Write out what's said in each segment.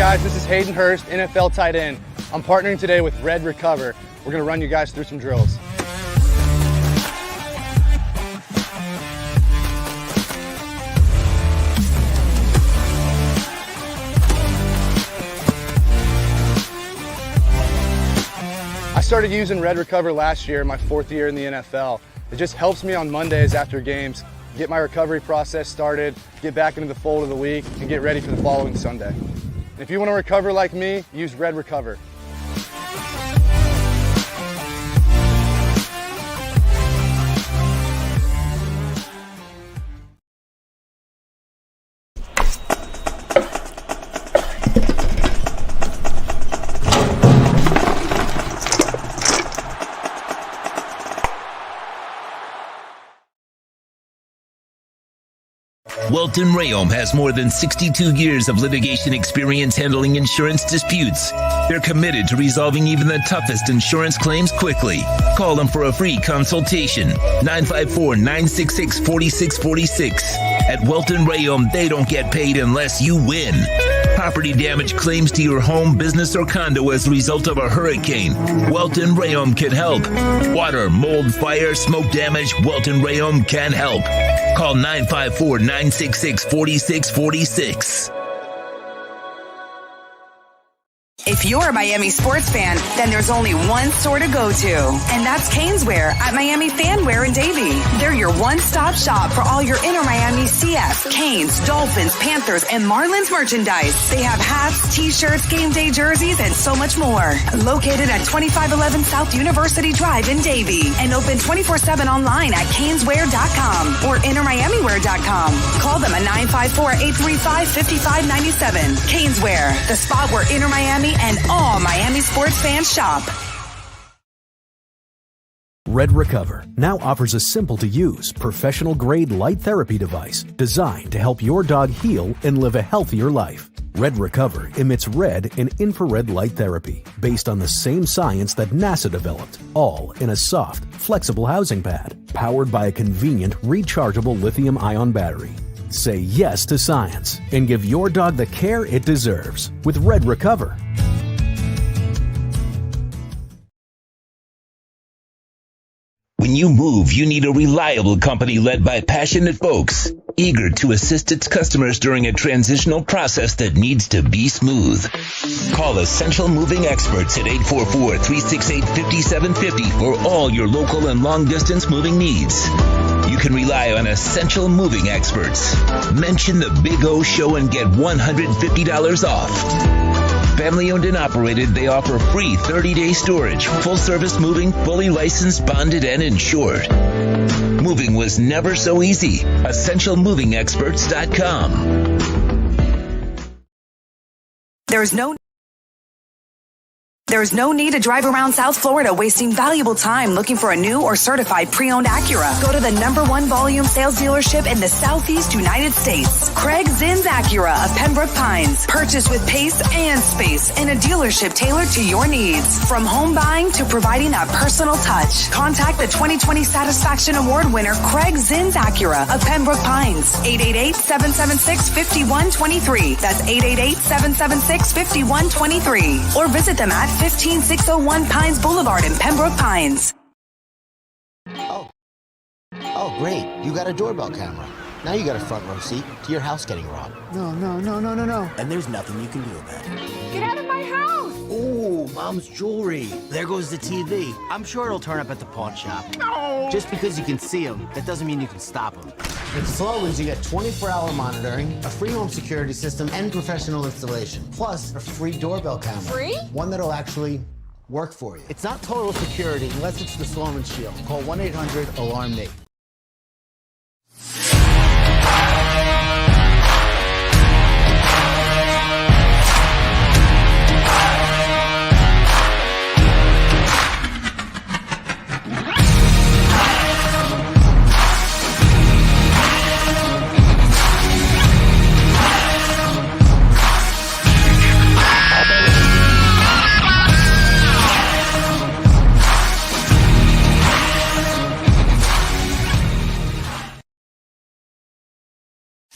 guys, this is Hayden Hurst, NFL tight end. I'm partnering today with Red Recover. We're going to run you guys through some drills. I started using Red Recover last year, my 4th year in the NFL. It just helps me on Mondays after games, get my recovery process started, get back into the fold of the week, and get ready for the following Sunday. And if you want to recover like me, use Red Recover. Welton Rayom has more than 62 years of litigation experience handling insurance disputes. They're committed to resolving even the toughest insurance claims quickly. Call them for a free consultation. 954-966-4646. At Welton Rayom, they don't get paid unless you win. Property damage claims to your home, business, or condo as a result of a hurricane. Welton Rayom can help. Water, mold, fire, smoke damage, Welton Rayom can help. Call 954-966-4646. If you're a Miami sports fan, then there's only one store to go to, and that's Caneswear at Miami Fanwear in Davie. They're your one-stop shop for all your inner Miami CF, Canes, Dolphins, Panthers, and Marlins merchandise. They have hats, t-shirts, game day jerseys, and so much more. Located at 2511 South University Drive in Davie, and open 24/7 online at caneswear.com or innermiamiwear.com. Call them at 954-835-5597. Caneswear, the spot where inner Miami and all Miami sports fans shop. Red Recover now offers a simple-to-use, professional-grade light therapy device designed to help your dog heal and live a healthier life. Red Recover emits red and infrared light therapy based on the same science that NASA developed, all in a soft, flexible housing pad powered by a convenient, rechargeable lithium-ion battery. Say yes to science and give your dog the care it deserves with Red Recover. When you move, you need a reliable company led by passionate folks, eager to assist its customers during a transitional process that needs to be smooth. Call Essential Moving Experts at 844-368-5750 for all your local and long-distance moving needs. You can rely on Essential Moving Experts. Mention the Big O Show and get $150 off. Family owned and operated, they offer free 30-day storage, full-service moving, fully licensed, bonded, and insured. Moving was never so easy. EssentialMovingExperts.com. There's no need to drive around South Florida wasting valuable time looking for a new or certified pre-owned Acura. Go to the #1 volume sales dealership in the Southeast United States. Craig Zinn's Acura of Pembroke Pines. Purchase with pace and space in a dealership tailored to your needs. From home buying to providing that personal touch. Contact the 2020 Satisfaction Award winner Craig Zinn's Acura of Pembroke Pines. 888-776-5123. That's 888-776-5123. Or visit them at 15601 Pines Boulevard in Pembroke Pines. Oh, great. You got a doorbell camera. Now you got a front row seat to your house getting robbed. No. And there's nothing you can do about it. Get out of my house! Ooh, Mom's jewelry. There goes the TV. I'm sure it'll turn up at the pawn shop. No! Just because you can see them, that doesn't mean you can stop them. With Sloan's, you get 24-hour monitoring, a free home security system, and professional installation. Plus, a free doorbell camera. Free? One that'll actually work for you. It's not total security unless it's the Sloan Shield. Call 1-800-ALARM-ME.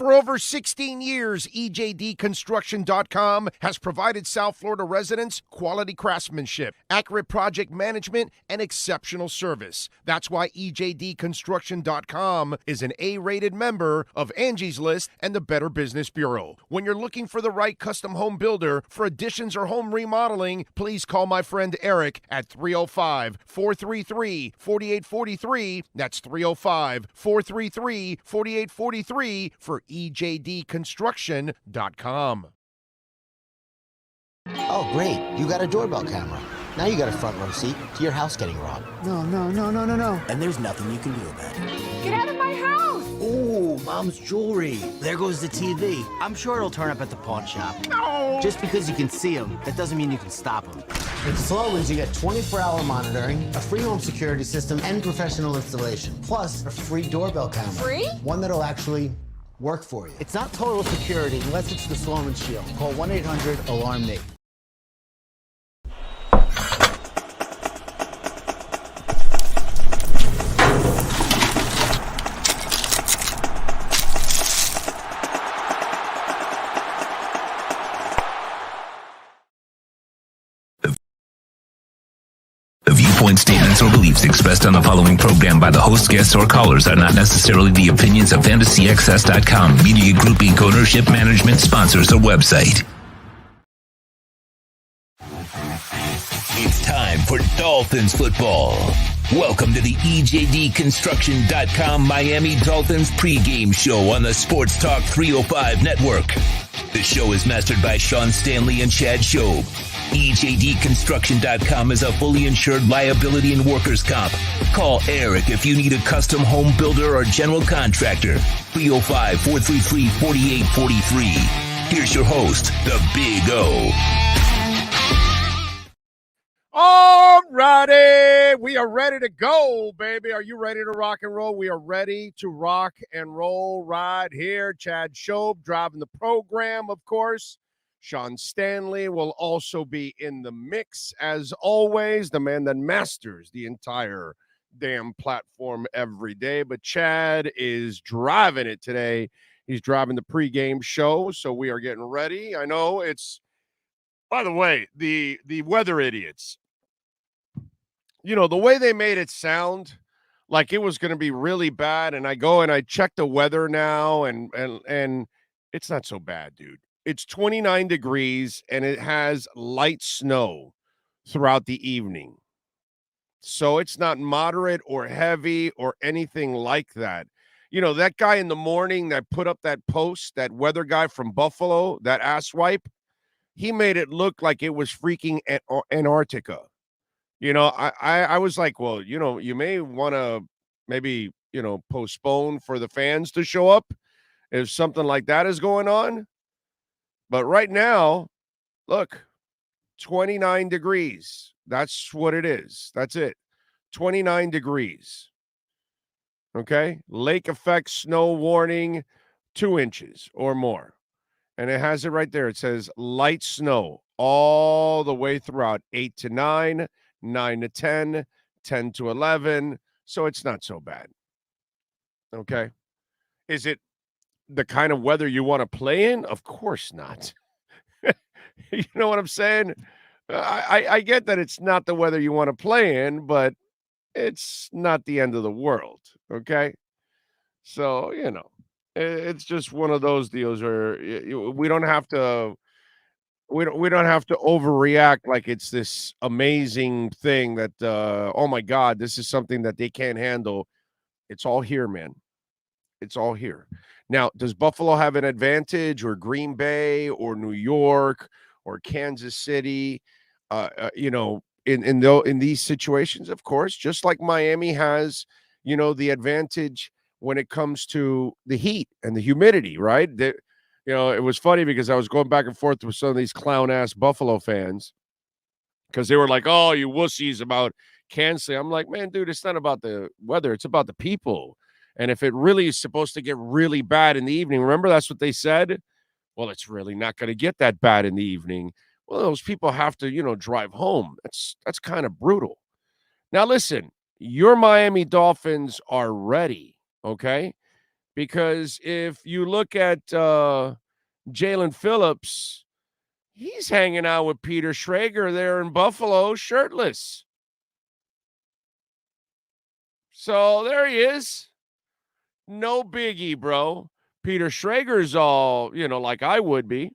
For over 16 years, EJDconstruction.com has provided South Florida residents quality craftsmanship, accurate project management, and exceptional service. That's why EJDconstruction.com is an A-rated member of Angie's List and the Better Business Bureau. When you're looking for the right custom home builder for additions or home remodeling, please call my friend Eric at 305-433-4843. That's 305-433-4843 for EJDconstruction.com. Oh, great. You got a doorbell camera. Now you got a front row seat to your house getting robbed. No. And there's nothing you can do about it. Get out of my house! Oh, Mom's jewelry. There goes the TV. I'm sure it'll turn up at the pawn shop. No! Just because you can see them, that doesn't mean you can stop them. With Slowens, you get 24-hour monitoring, a free home security system, and professional installation. Plus, a free doorbell camera. Free? One that'll actually work for you. It's not total security unless it's the Sloman Shield. Call 1-800-ALARM-ME. Statements or beliefs expressed on the following program by the host, guests, or callers are not necessarily the opinions of FantasyAccess.com, Media Group Inc., ownership, management, sponsors, or website. It's time for Dolphins football. Welcome to the EJDconstruction.com Miami Dolphins Pregame Show on the Sports Talk 305 network. The show is mastered by Sean Stanley and Chad Shobe. EJDconstruction.com is a fully insured liability and workers' comp. Call Eric if you need a custom home builder or general contractor. 305-433-4843. Here's your host, the Big O. All righty, we are ready to go, baby. Are you ready to rock and roll? We are ready to rock and roll right here. Chad Shobe driving the program, of course. Sean Stanley will also be in the mix, as always, the man that masters the entire damn platform every day. But Chad is driving it today. He's driving the pregame show, so we are getting ready. I know it's, by the way, the weather idiots. You know, the way they made it sound like it was going to be really bad, and I go and I check the weather now, and it's not so bad, dude. It's 29 degrees, and it has light snow throughout the evening. So it's not moderate or heavy or anything like that. You know, that guy in the morning that put up that post, that weather guy from Buffalo, that asswipe, he made it look like it was freaking Antarctica. You know, I was like, well, you know, you may want to maybe, you know, postpone for the fans to show up if something like that is going on. But right now, look, 29 degrees. That's what it is. That's it. 29 degrees. Okay? Lake effect snow warning, 2 inches or more. And it has it right there. It says light snow all the way throughout, 8 to 9, 9 to 10, 10 to 11. So it's not so bad. Okay? Is it the kind of weather you want to play in? Of course not. You know what I'm saying? I get that it's not the weather you want to play in, but it's not the end of the world. Okay? So, you know, it's just one of those deals where we don't have to overreact like it's this amazing thing that oh my God, this is something that they can't handle. It's all here, man. It's all here. Now, does Buffalo have an advantage, or Green Bay, or New York, or Kansas City? You know, in these situations, of course, just like Miami has, you know, the advantage when it comes to the heat and the humidity, right? You know, it was funny because I was going back and forth with some of these clown-ass Buffalo fans because they were like, oh, you wussies about canceling. I'm like, man, dude, it's not about the weather. It's about the people. And if it really is supposed to get really bad in the evening, remember that's what they said? Well, it's really not going to get that bad in the evening. Well, those people have to, you know, drive home. That's kind of brutal. Now, listen, your Miami Dolphins are ready, okay? Because if you look at Jalen Phillips, he's hanging out with Peter Schrager there in Buffalo shirtless. So there he is. No biggie, bro. Peter Schrager's all, like I would be,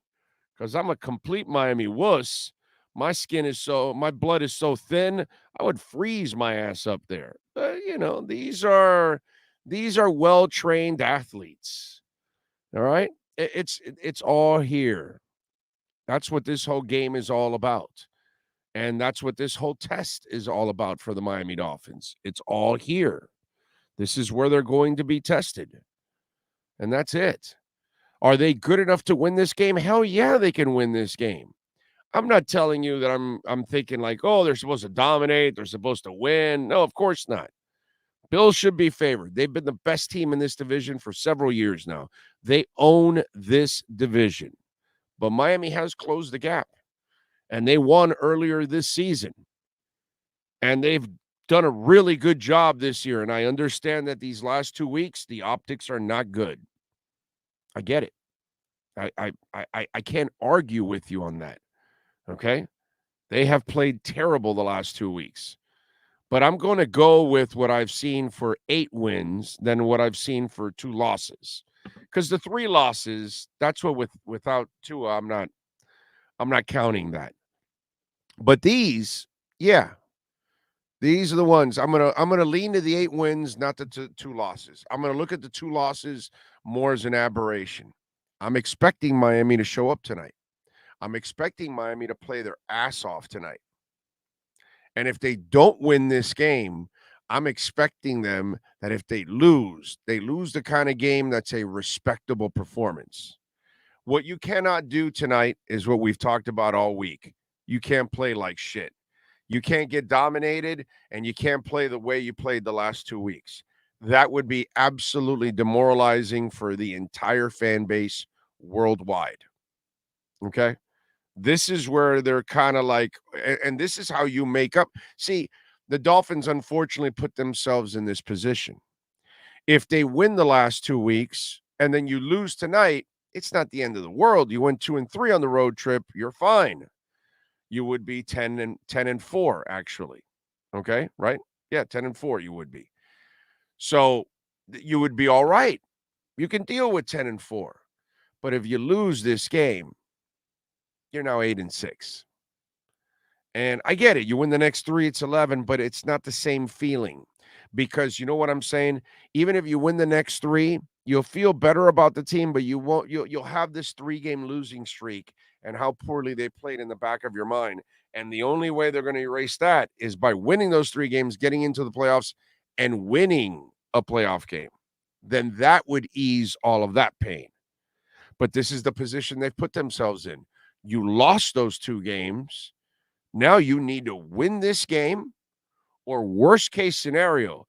because I'm a complete Miami wuss. My blood is so thin, I would freeze my ass up there. These are well-trained athletes. All right? It's all here. That's what this whole game is all about. And that's what this whole test is all about for the Miami Dolphins. It's all here. This is where they're going to be tested. And that's it. Are they good enough to win this game? Hell yeah, they can win this game. I'm not telling you that I'm thinking like, oh, they're supposed to dominate, they're supposed to win. No, of course not. Bills should be favored. They've been the best team in this division for several years now. They own this division. But Miami has closed the gap. And they won earlier this season. And they've done a really good job this year. And I understand that these last 2 weeks, the optics are not good. I get it. I can't argue with you on that. Okay? They have played terrible the last 2 weeks. But I'm going to go with what I've seen for 8 wins than what I've seen for 2 losses. Because the 3 losses, that's what without Tua, I'm not counting that. But these, yeah. These are the ones. I'm gonna lean to the 8 wins, not the 2 losses. I'm gonna look at the 2 losses more as an aberration. I'm expecting Miami to show up tonight. I'm expecting Miami to play their ass off tonight. And if they don't win this game, I'm expecting them that if they lose the kind of game that's a respectable performance. What you cannot do tonight is what we've talked about all week. You can't play like shit. You can't get dominated, and you can't play the way you played the last 2 weeks. That would be absolutely demoralizing for the entire fan base worldwide. Okay? This is where they're kind of like, and this is how you make up. See, the Dolphins unfortunately put themselves in this position. If they win the last 2 weeks and then you lose tonight, it's not the end of the world. You went 2-3 on the road trip. You're fine. You would be 10-4, actually. Okay, right? Yeah, 10-4 you would be. So you would be all right. You can deal with 10-4. But if you lose this game, you're now 8-6. And I get it. You win the next 3, it's 11, but it's not the same feeling. Because you know what I'm saying? Even if you win the next 3, you'll feel better about the team, but you'll have this 3-game losing streak and how poorly they played in the back of your mind. And the only way they're going to erase that is by winning those 3 games, getting into the playoffs, and winning a playoff game. Then that would ease all of that pain. But this is the position they've put themselves in. You lost those 2 games. Now you need to win this game, or worst case scenario,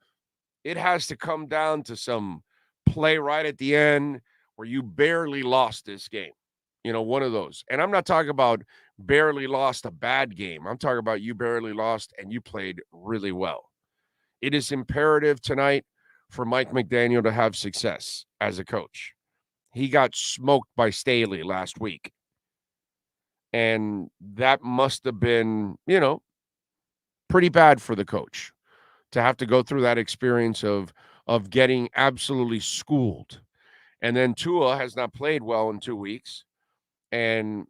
it has to come down to some play right at the end where you barely lost this game. One of those. And I'm not talking about barely lost a bad game. I'm talking about you barely lost and you played really well. It is imperative tonight for Mike McDaniel to have success as a coach. He got smoked by Staley last week. And that must have been, pretty bad for the coach to have to go through that experience of getting absolutely schooled. And then Tua has not played well in 2 weeks. And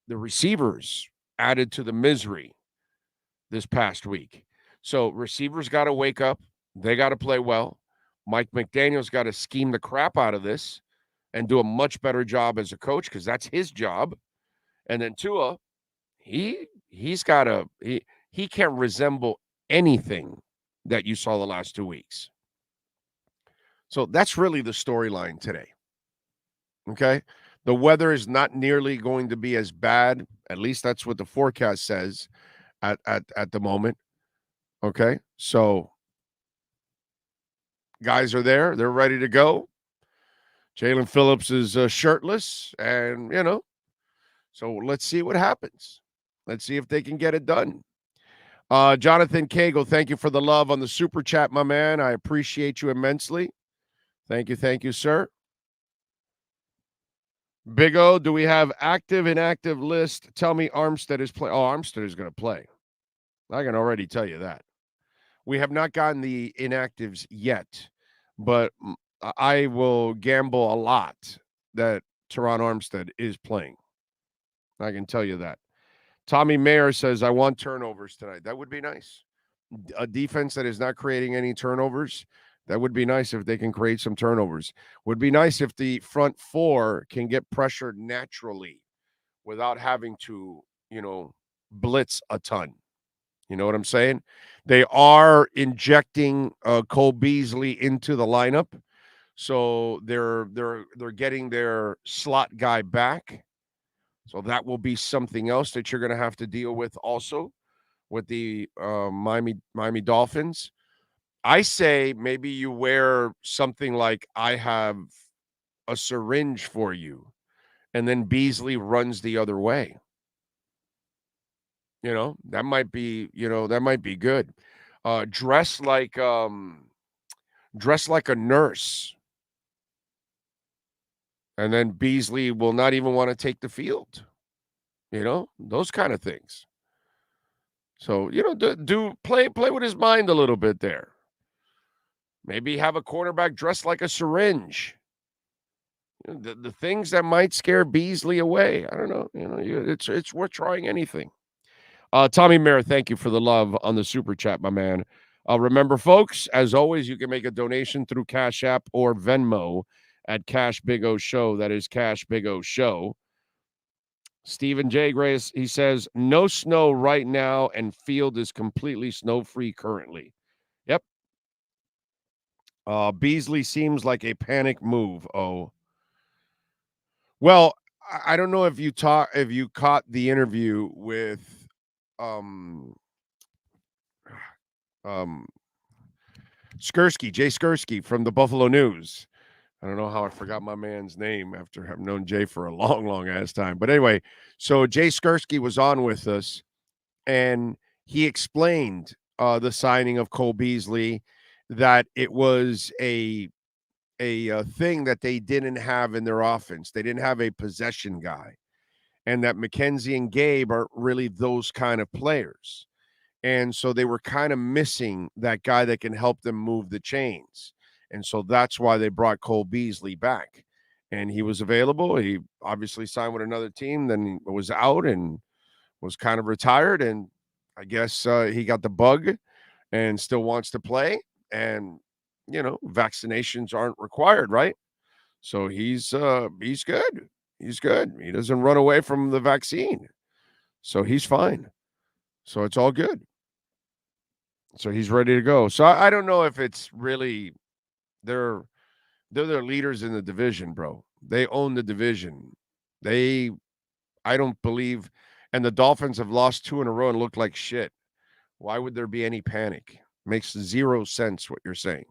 the receivers added to the misery this past week. So receivers got to wake up. They got to play well. Mike McDaniel's got to scheme the crap out of this and do a much better job as a coach, because that's his job. And then Tua, he's got to he can't resemble anything that you saw the last 2 weeks. So that's really the storyline today. Okay? The weather is not nearly going to be as bad. At least that's what the forecast says at the moment. Okay? So guys are there. They're ready to go. Jalen Phillips is shirtless, and, so let's see what happens. Let's see if they can get it done. Jonathan Cagle, thank you for the love on the super chat, my man. I appreciate you immensely. Thank you, sir. Big O, do we have active, inactive list? Tell me Armstead is playing. Oh, Armstead is going to play. I can already tell you that. We have not gotten the inactives yet, but I will gamble a lot that Teron Armstead is playing. I can tell you that. Tommy Mayer says, I want turnovers tonight. That would be nice. A defense that is not creating any turnovers. That would be nice if they can create some turnovers. Would be nice if the front four can get pressured naturally without having to, blitz a ton. You know what I'm saying? They are injecting Cole Beasley into the lineup. So they're getting their slot guy back. So that will be something else that you're going to have to deal with also with the Miami Dolphins. I say maybe you wear something like I have a syringe for you, and then Beasley runs the other way. That might be good. Dress like a nurse. And then Beasley will not even want to take the field. Those kind of things. So, do play with his mind a little bit there. Maybe have a quarterback dressed like a syringe. The things that might scare Beasley away. I don't know. It's worth trying anything. Tommy Mayer, thank you for the love on the super chat, my man. Remember, folks, as always, you can make a donation through Cash App or Venmo at Cash Big O Show. That is Cash Big O Show. Stephen J. Grace, he says, no snow right now, and field is completely snow-free currently. Yep. Beasley seems like a panic move. Oh. Well, I don't know if you caught the interview with Skursky, Jay Skursky from the Buffalo News. I don't know how I forgot my man's name after having known Jay for a long, long ass time. But anyway, so Jay Skursky was on with us, and he explained the signing of Cole Beasley, that it was a thing that they didn't have in their offense. They didn't have a possession guy, and that McKenzie and Gabe aren't really those kind of players. And so they were kind of missing that guy that can help them move the chains. And so that's why they brought Cole Beasley back. And he was available. He obviously signed with another team, then was out and was kind of retired. And I guess he got the bug and still wants to play. And, vaccinations aren't required, right? So he's good. He's good. He doesn't run away from the vaccine. So he's fine. So it's all good. So he's ready to go. So I don't know if it's really they're their leaders in the division, bro. They own the division. I don't believe, and the Dolphins have lost 2 in a row and looked like shit. Why would there be any panic? Makes zero sense what you're saying.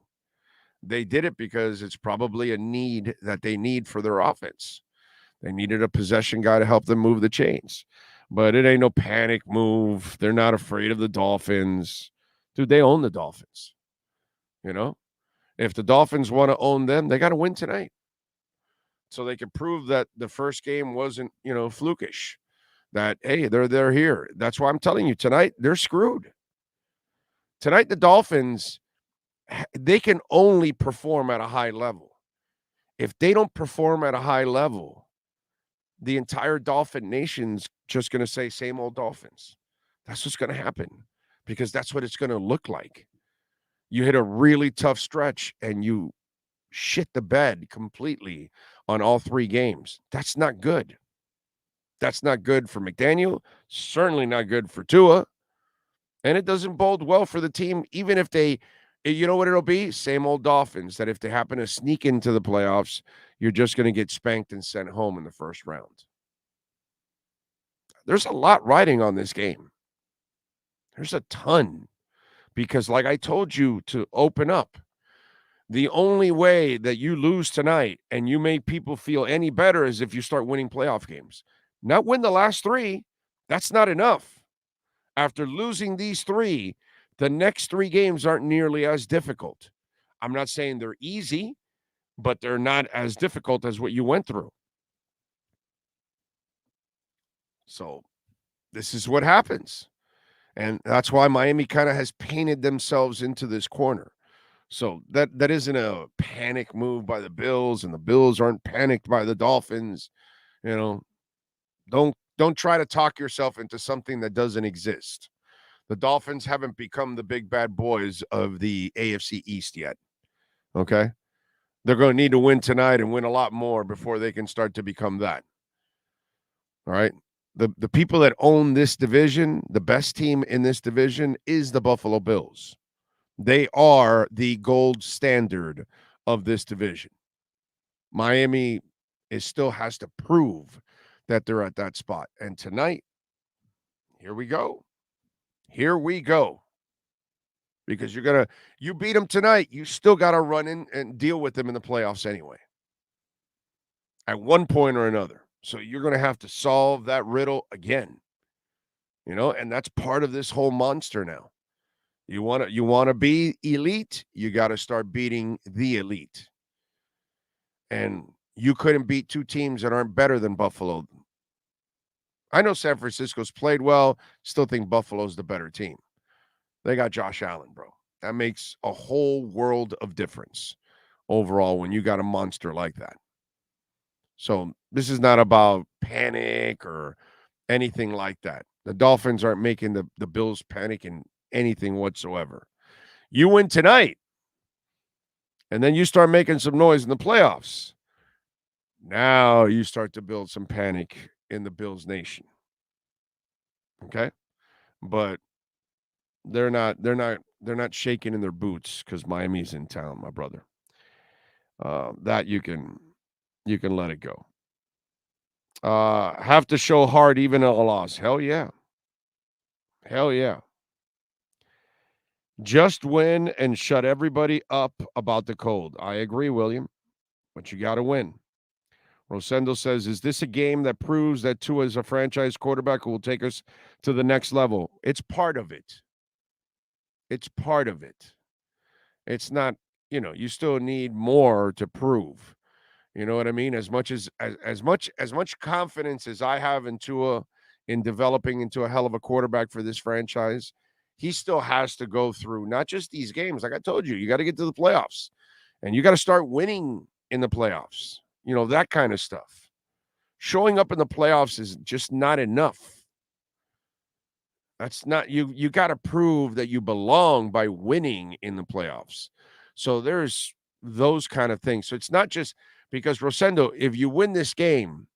They did it because it's probably a need that they need for their offense. They needed a possession guy to help them move the chains. But it ain't no panic move. They're not afraid of the Dolphins. Dude, they own the Dolphins. If the Dolphins want to own them, they got to win tonight. So they can prove that the first game wasn't, flukish. That, hey, they're here. That's why I'm telling you, tonight, they're screwed. Tonight, the Dolphins, they can only perform at a high level. If they don't perform at a high level, the entire Dolphin nation's just going to say, same old Dolphins. That's what's going to happen, because that's what it's going to look like. You hit a really tough stretch and you shit the bed completely on all 3 games. That's not good. That's not good for McDaniel. Certainly not good for Tua. And it doesn't bode well for the team, even if they, you know what it'll be? Same old Dolphins, that if they happen to sneak into the playoffs, you're just going to get spanked and sent home in the first round. There's a lot riding on this game. There's a ton. Because like I told you to open up, the only way that you lose tonight and you make people feel any better is if you start winning playoff games. Not win the last 3. That's not enough. After losing these 3, the next 3 games aren't nearly as difficult. I'm not saying they're easy, but they're not as difficult as what you went through. So this is what happens. And that's why Miami kind of has painted themselves into this corner. So that isn't a panic move by the Bills, and the Bills aren't panicked by the Dolphins. You know, don't try to talk yourself into something that doesn't exist. The Dolphins haven't become the big bad boys of the AFC East yet. Okay? They're going to need to win tonight and win a lot more before they can start to become that. All right? The people that own this division, the best team in this division is the Buffalo Bills. They are the gold standard of this division. Miami still has to prove that they're at that spot. And tonight, here we go. Here we go. Because you beat them tonight, you still got to run in and deal with them in the playoffs anyway. At one point or another. So you're going to have to solve that riddle again. You know, and that's part of this whole monster now. You want to be elite, you got to start beating the elite. And you couldn't beat two teams that aren't better than Buffalo. I know San Francisco's played well, still think Buffalo's the better team. They got Josh Allen, bro. That makes a whole world of difference overall when you got a monster like that. So this is not about panic or anything like that. The Dolphins aren't making the Bills panic in anything whatsoever. You win tonight, and then you start making some noise in the playoffs. Now you start to build some panic in the Bills Nation. Okay? But they're not shaking in their boots because Miami's in town, my brother. That you can let it go. Have to show hard even at a loss. Hell yeah. Hell yeah. Just win and shut everybody up about the cold. I agree, William, but you got to win. Rosendo says, is this a game that proves that Tua is a franchise quarterback who will take us to the next level? It's part of it. It's part of it. It's not, you still need more to prove. You know what I mean? As much confidence as I have in Tua in developing into a hell of a quarterback for this franchise, he still has to go through not just these games. Like I told you, you got to get to the playoffs, and you got to start winning in the playoffs. That kind of stuff. Showing up in the playoffs is just not enough. That's not, you got to prove that you belong by winning in the playoffs. So there's those kind of things. So it's not just because, Rosendo, if you win this game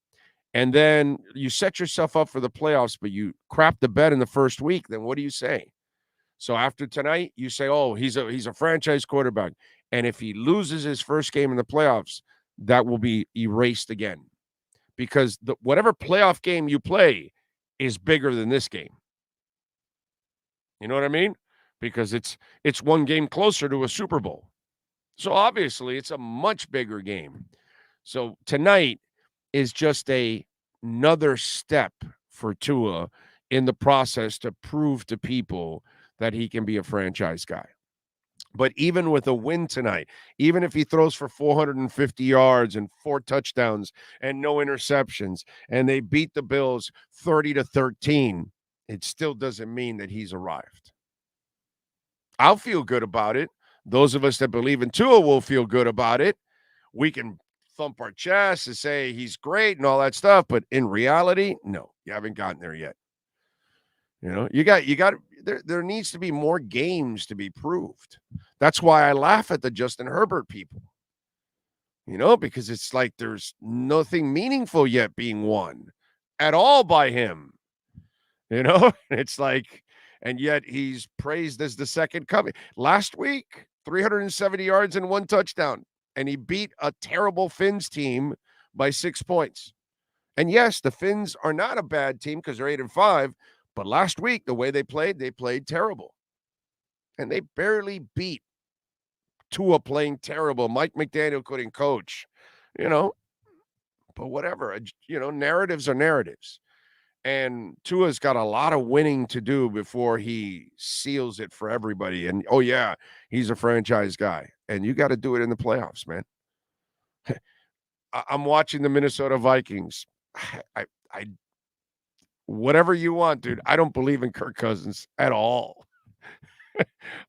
and then you set yourself up for the playoffs, but you crap the bed in the first week, then what do you say? So after tonight, you say, oh, he's a franchise quarterback. And if he loses his first game in the playoffs, that will be erased again. Because whatever playoff game you play is bigger than this game. You know what I mean? Because it's one game closer to a Super Bowl. So obviously it's a much bigger game. So tonight is just another step for Tua in the process to prove to people that he can be a franchise guy. But even with a win tonight, even if he throws for 450 yards and 4 touchdowns and no interceptions, and they beat the Bills 30-13, it still doesn't mean that he's arrived. I'll feel good about it. Those of us that believe in Tua will feel good about it. We can thump our chests and say he's great and all that stuff, but in reality, no, you haven't gotten there yet. You got there needs to be more games to be proved. That's why I laugh at the Justin Herbert people. Because it's like there's nothing meaningful yet being won at all by him. It's like, and yet he's praised as the second coming. Last week, 370 yards and 1 touchdown, and he beat a terrible Phinz team by 6 points. And yes, the Phinz are not a bad team because they're 8-5. But last week, the way they played terrible. And they barely beat Tua playing terrible. Mike McDaniel couldn't coach, But whatever, narratives are narratives. And Tua's got a lot of winning to do before he seals it for everybody. And, oh, yeah, he's a franchise guy. And you got to do it in the playoffs, man. I'm watching the Minnesota Vikings. I whatever you want, dude. I don't believe in Kirk Cousins at all.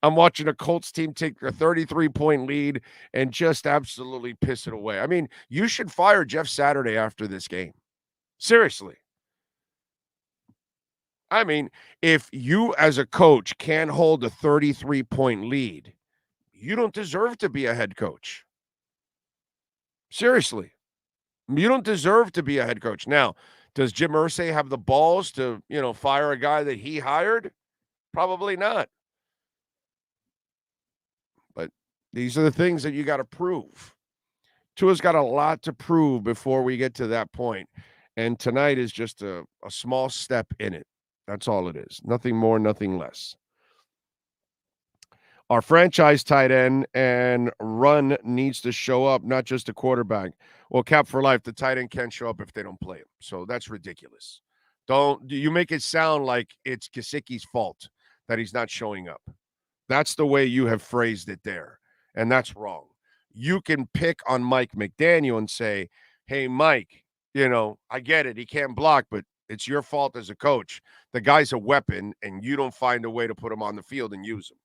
I'm watching a Colts team take a 33-point lead and just absolutely piss it away. I mean, you should fire Jeff Saturday after this game. Seriously. I mean, if you as a coach can't hold a 33-point lead, you don't deserve to be a head coach. Seriously. You don't deserve to be a head coach. Now, does Jim Irsay have the balls to, fire a guy that he hired? Probably not. But these are the things that you got to prove. Tua's got a lot to prove before we get to that point. And tonight is just a small step in it. That's all it is. Nothing more, nothing less. Our franchise tight end and run needs to show up, not just a quarterback. Well, cap for life, the tight end can't show up if they don't play him. So that's ridiculous. Don't you make it sound like it's Gesicki's fault that he's not showing up. That's the way you have phrased it there, and that's wrong. You can pick on Mike McDaniel and say, hey, Mike, I get it. He can't block, but it's your fault as a coach. The guy's a weapon, and you don't find a way to put him on the field and use him.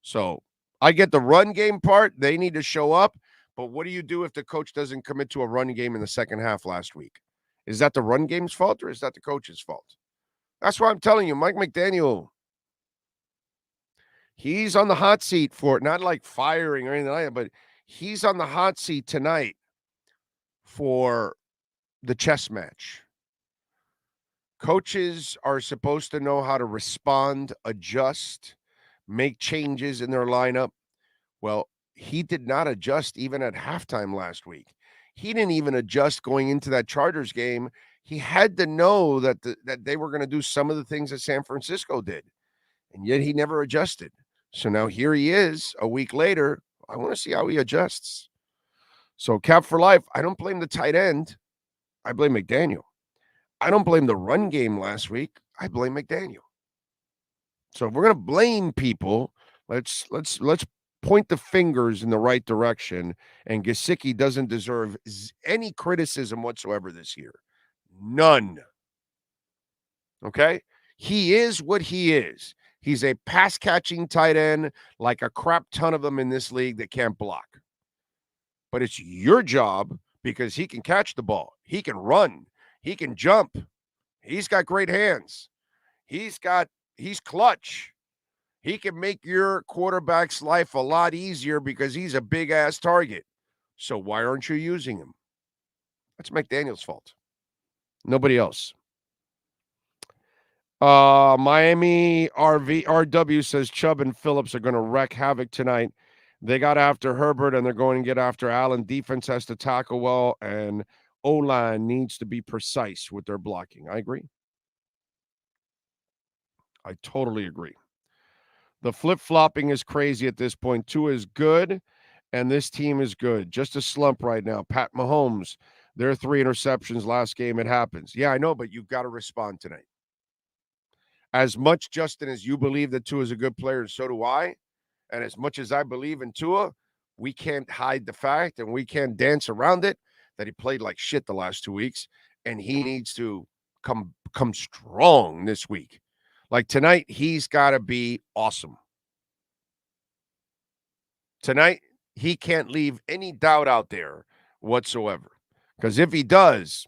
So I get the run game part. They need to show up. But what do you do if the coach doesn't commit to a run game in the second half last week? Is that the run game's fault or is that the coach's fault? That's why I'm telling you, Mike McDaniel, he's on the hot seat for it. Not like firing or anything like that, but he's on the hot seat tonight for the chess match. Coaches are supposed to know how to respond, adjust, make changes in their lineup. Well, he did not adjust even at halftime last week. He didn't even adjust going into that Chargers game. He had to know that they were going to do some of the things that San Francisco did, and yet he never adjusted. So now here he is a week later. I want to see how he adjusts. So cap for life, I don't blame the tight end. I blame McDaniel. I don't blame the run game last week. I blame McDaniel. So if we're going to blame people, let's point the fingers in the right direction, and Gesicki doesn't deserve any criticism whatsoever this year. None. Okay? He is what he is. He's a pass-catching tight end, like a crap ton of them in this league that can't block. But it's your job because he can catch the ball. He can run. He can jump. He's got great hands. He's clutch. He can make your quarterback's life a lot easier because he's a big-ass target. So why aren't you using him? That's McDaniel's fault. Nobody else. Miami RW says Chubb and Phillips are going to wreak havoc tonight. They got after Herbert, and they're going to get after Allen. Defense has to tackle well, and O-line needs to be precise with their blocking. I agree. I totally agree. The flip-flopping is crazy at this point. Tua is good, and this team is good. Just a slump right now. Pat Mahomes, their 3 interceptions last game. It happens. Yeah, I know, but you've got to respond tonight. As much, Justin, as you believe that Tua is a good player, and so do I, and as much as I believe in Tua, we can't hide the fact, and we can't dance around it, that he played like shit the last 2 weeks, and he needs to come strong this week. Like tonight, he's got to be awesome. Tonight, he can't leave any doubt out there whatsoever. Because if he does,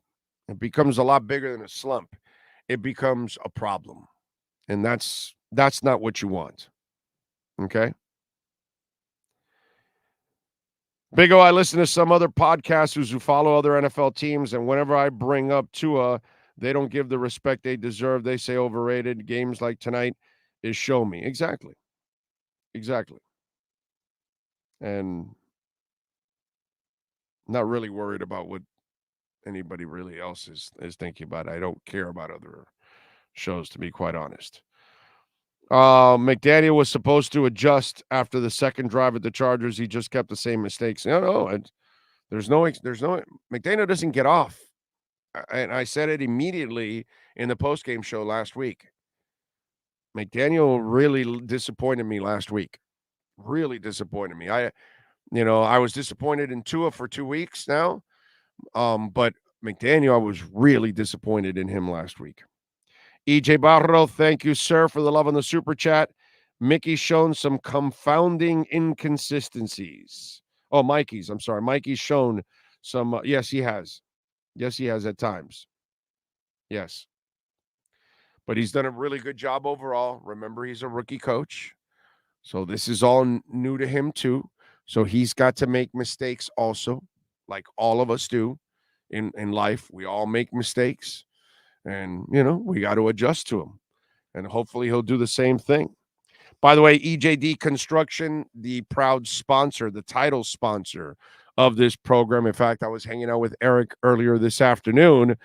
it becomes a lot bigger than a slump. It becomes a problem. And that's not what you want. Okay? Big O, I listen to some other podcasters who follow other NFL teams, and whenever I bring up Tua, they don't give the respect they deserve. They say overrated. Games like tonight is show me. Exactly. And not really worried about what anybody really else is thinking about. I don't care about other shows, to be quite honest. McDaniel was supposed to adjust after the second drive at the Chargers. He just kept the same mistakes. There's no McDaniel doesn't get off. And I said it immediately in the postgame show last week. McDaniel really disappointed me last week. Really disappointed me. I was disappointed in Tua for 2 weeks now. But McDaniel, I was really disappointed in him last week. EJ Barro, thank you, sir, for the love on the super chat. Mickey's shown some confounding inconsistencies. Oh, Mikey's. I'm sorry. Mikey's shown some. Yes, he has. Yes, he has at times. Yes. But he's done a really good job overall. Remember, he's a rookie coach. So this is all new to him, too. So he's got to make mistakes also, like all of us do in life. We all make mistakes. And, we got to adjust to them. And hopefully he'll do the same thing. By the way, EJD Construction, the proud sponsor, the title sponsor of this program. In fact, I was hanging out with Eric earlier this afternoon.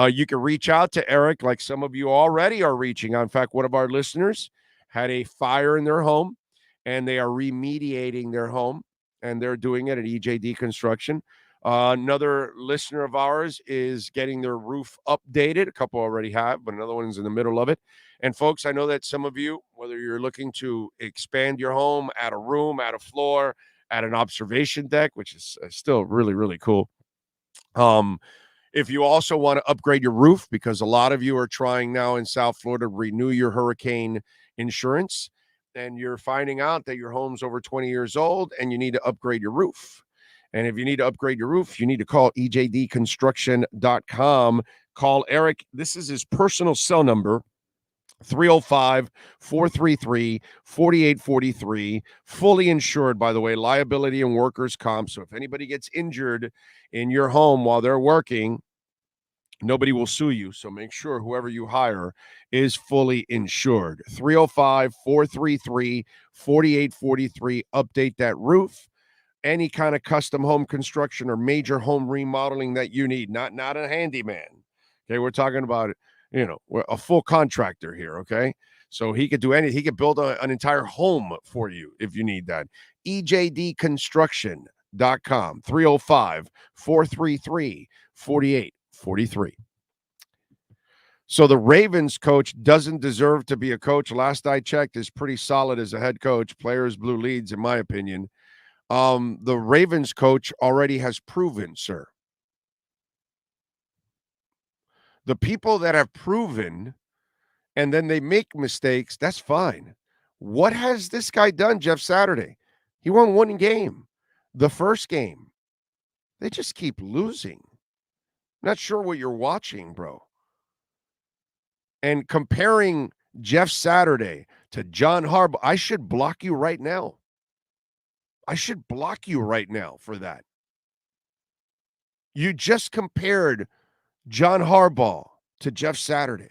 You can reach out to Eric like some of you already are reaching out. In fact, one of our listeners had a fire in their home, and they are remediating their home, and they're doing it at EJD Construction. Another listener of ours is getting their roof updated. A couple already have, but another one's in the middle of it. And folks, I know that some of you, whether you're looking to expand your home, add a room, add a floor, add an observation deck, which is still really, really cool. If you also want to upgrade your roof, because a lot of you are trying now in South Florida to renew your hurricane insurance, and you're finding out that your home's over 20 years old and you need to upgrade your roof. And if you need to upgrade your roof, you need to call ejdconstruction.com. Call Eric. This is his personal cell number, 305-433-4843. Fully insured, by the way, liability and workers' comp. So if anybody gets injured in your home while they're working, nobody will sue you. So make sure whoever you hire is fully insured. 305-433-4843. Update that roof. Any kind of custom home construction or major home remodeling that you need, not a handyman. Okay, we're talking about, a full contractor here, okay? So he could do anything. He could build an entire home for you if you need that. ejdconstruction.com, 305-433-4843. So the Ravens coach doesn't deserve to be a coach. Last I checked, is pretty solid as a head coach. Players blew leads, in my opinion. The Ravens coach already has proven, sir. The people that have proven and then they make mistakes, that's fine. What has this guy done, Jeff Saturday? He won one game, the first game. They just keep losing. Not sure what you're watching, bro. And comparing Jeff Saturday to John Harbaugh, I should block you right now. I should block you right now for that. You just compared John Harbaugh to Jeff Saturday.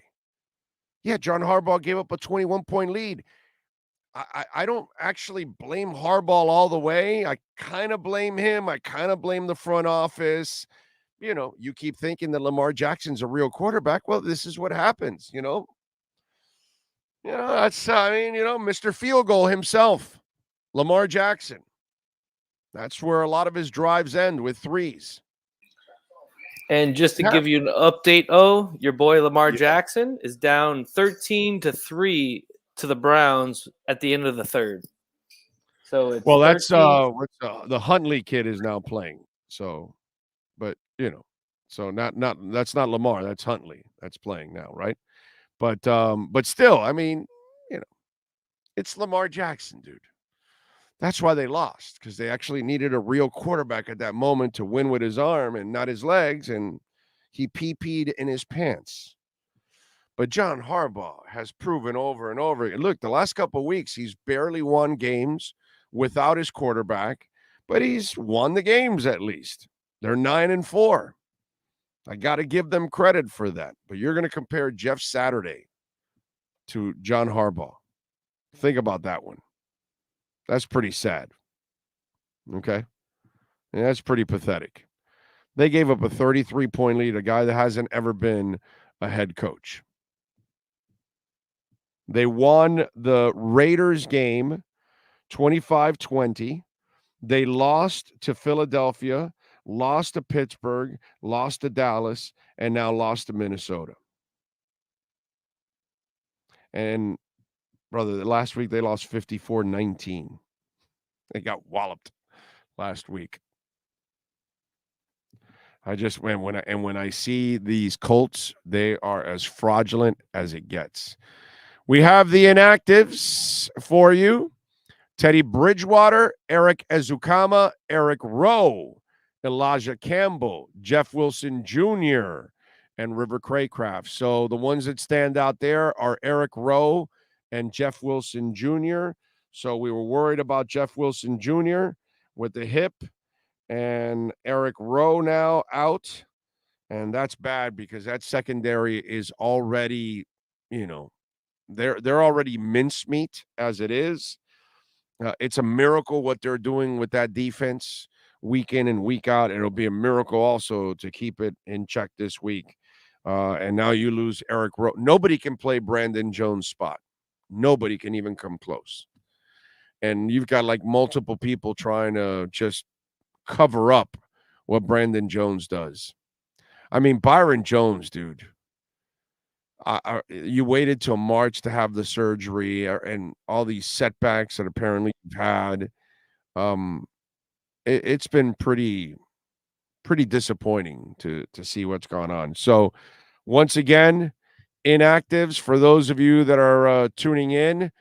Yeah, John Harbaugh gave up a 21-point lead. I don't actually blame Harbaugh all the way. I kind of blame him. I kind of blame the front office. You keep thinking that Lamar Jackson's a real quarterback. Well, this is what happens, that's, Mr. Field Goal himself, Lamar Jackson. That's where a lot of his drives end, with threes. And just to give you an update, your boy Lamar Jackson is down 13-3 to the Browns at the end of the third. So it's that's the Huntley kid is now playing. So, but so not that's not Lamar, that's Huntley that's playing now, right? But still, it's Lamar Jackson, dude. That's why they lost, because they actually needed a real quarterback at that moment to win with his arm and not his legs, and he pee-peed in his pants. But John Harbaugh has proven over and over again. Look, the last couple of weeks, he's barely won games without his quarterback, but he's won the games at least. They're 9-4. I got to give them credit for that. But you're going to compare Jeff Saturday to John Harbaugh. Think about that one. That's pretty sad. Okay? And that's pretty pathetic. They gave up a 33-point lead, a guy that hasn't ever been a head coach. They won the Raiders game 25-20. They lost to Philadelphia, lost to Pittsburgh, lost to Dallas, and now lost to Minnesota. And brother, last week they lost 54-19. They got walloped. last week. I just when I see these Colts, they are as fraudulent as it gets. We have the inactives for you. Teddy Bridgewater, Eric Ezukama, Eric Rowe, Elijah Campbell, Jeff Wilson Jr., and River Craycraft. So the ones that stand out there are Eric Rowe and Jeff Wilson Jr. So we were worried about Jeff Wilson Jr. with the hip, and Eric Rowe now out. And that's bad because that secondary is already, they're already mincemeat as it is. It's a miracle what they're doing with that defense week in and week out. It'll be a miracle also to keep it in check this week. And now you lose Eric Rowe. Nobody can play Brandon Jones' spot. Nobody can even come close. And you've got like multiple people trying to just cover up what Brandon Jones does. I mean, Byron Jones, dude. You waited till March to have the surgery and all these setbacks that apparently you've had. It's been pretty disappointing to see what's gone on. So once again, inactives for those of you that are tuning in,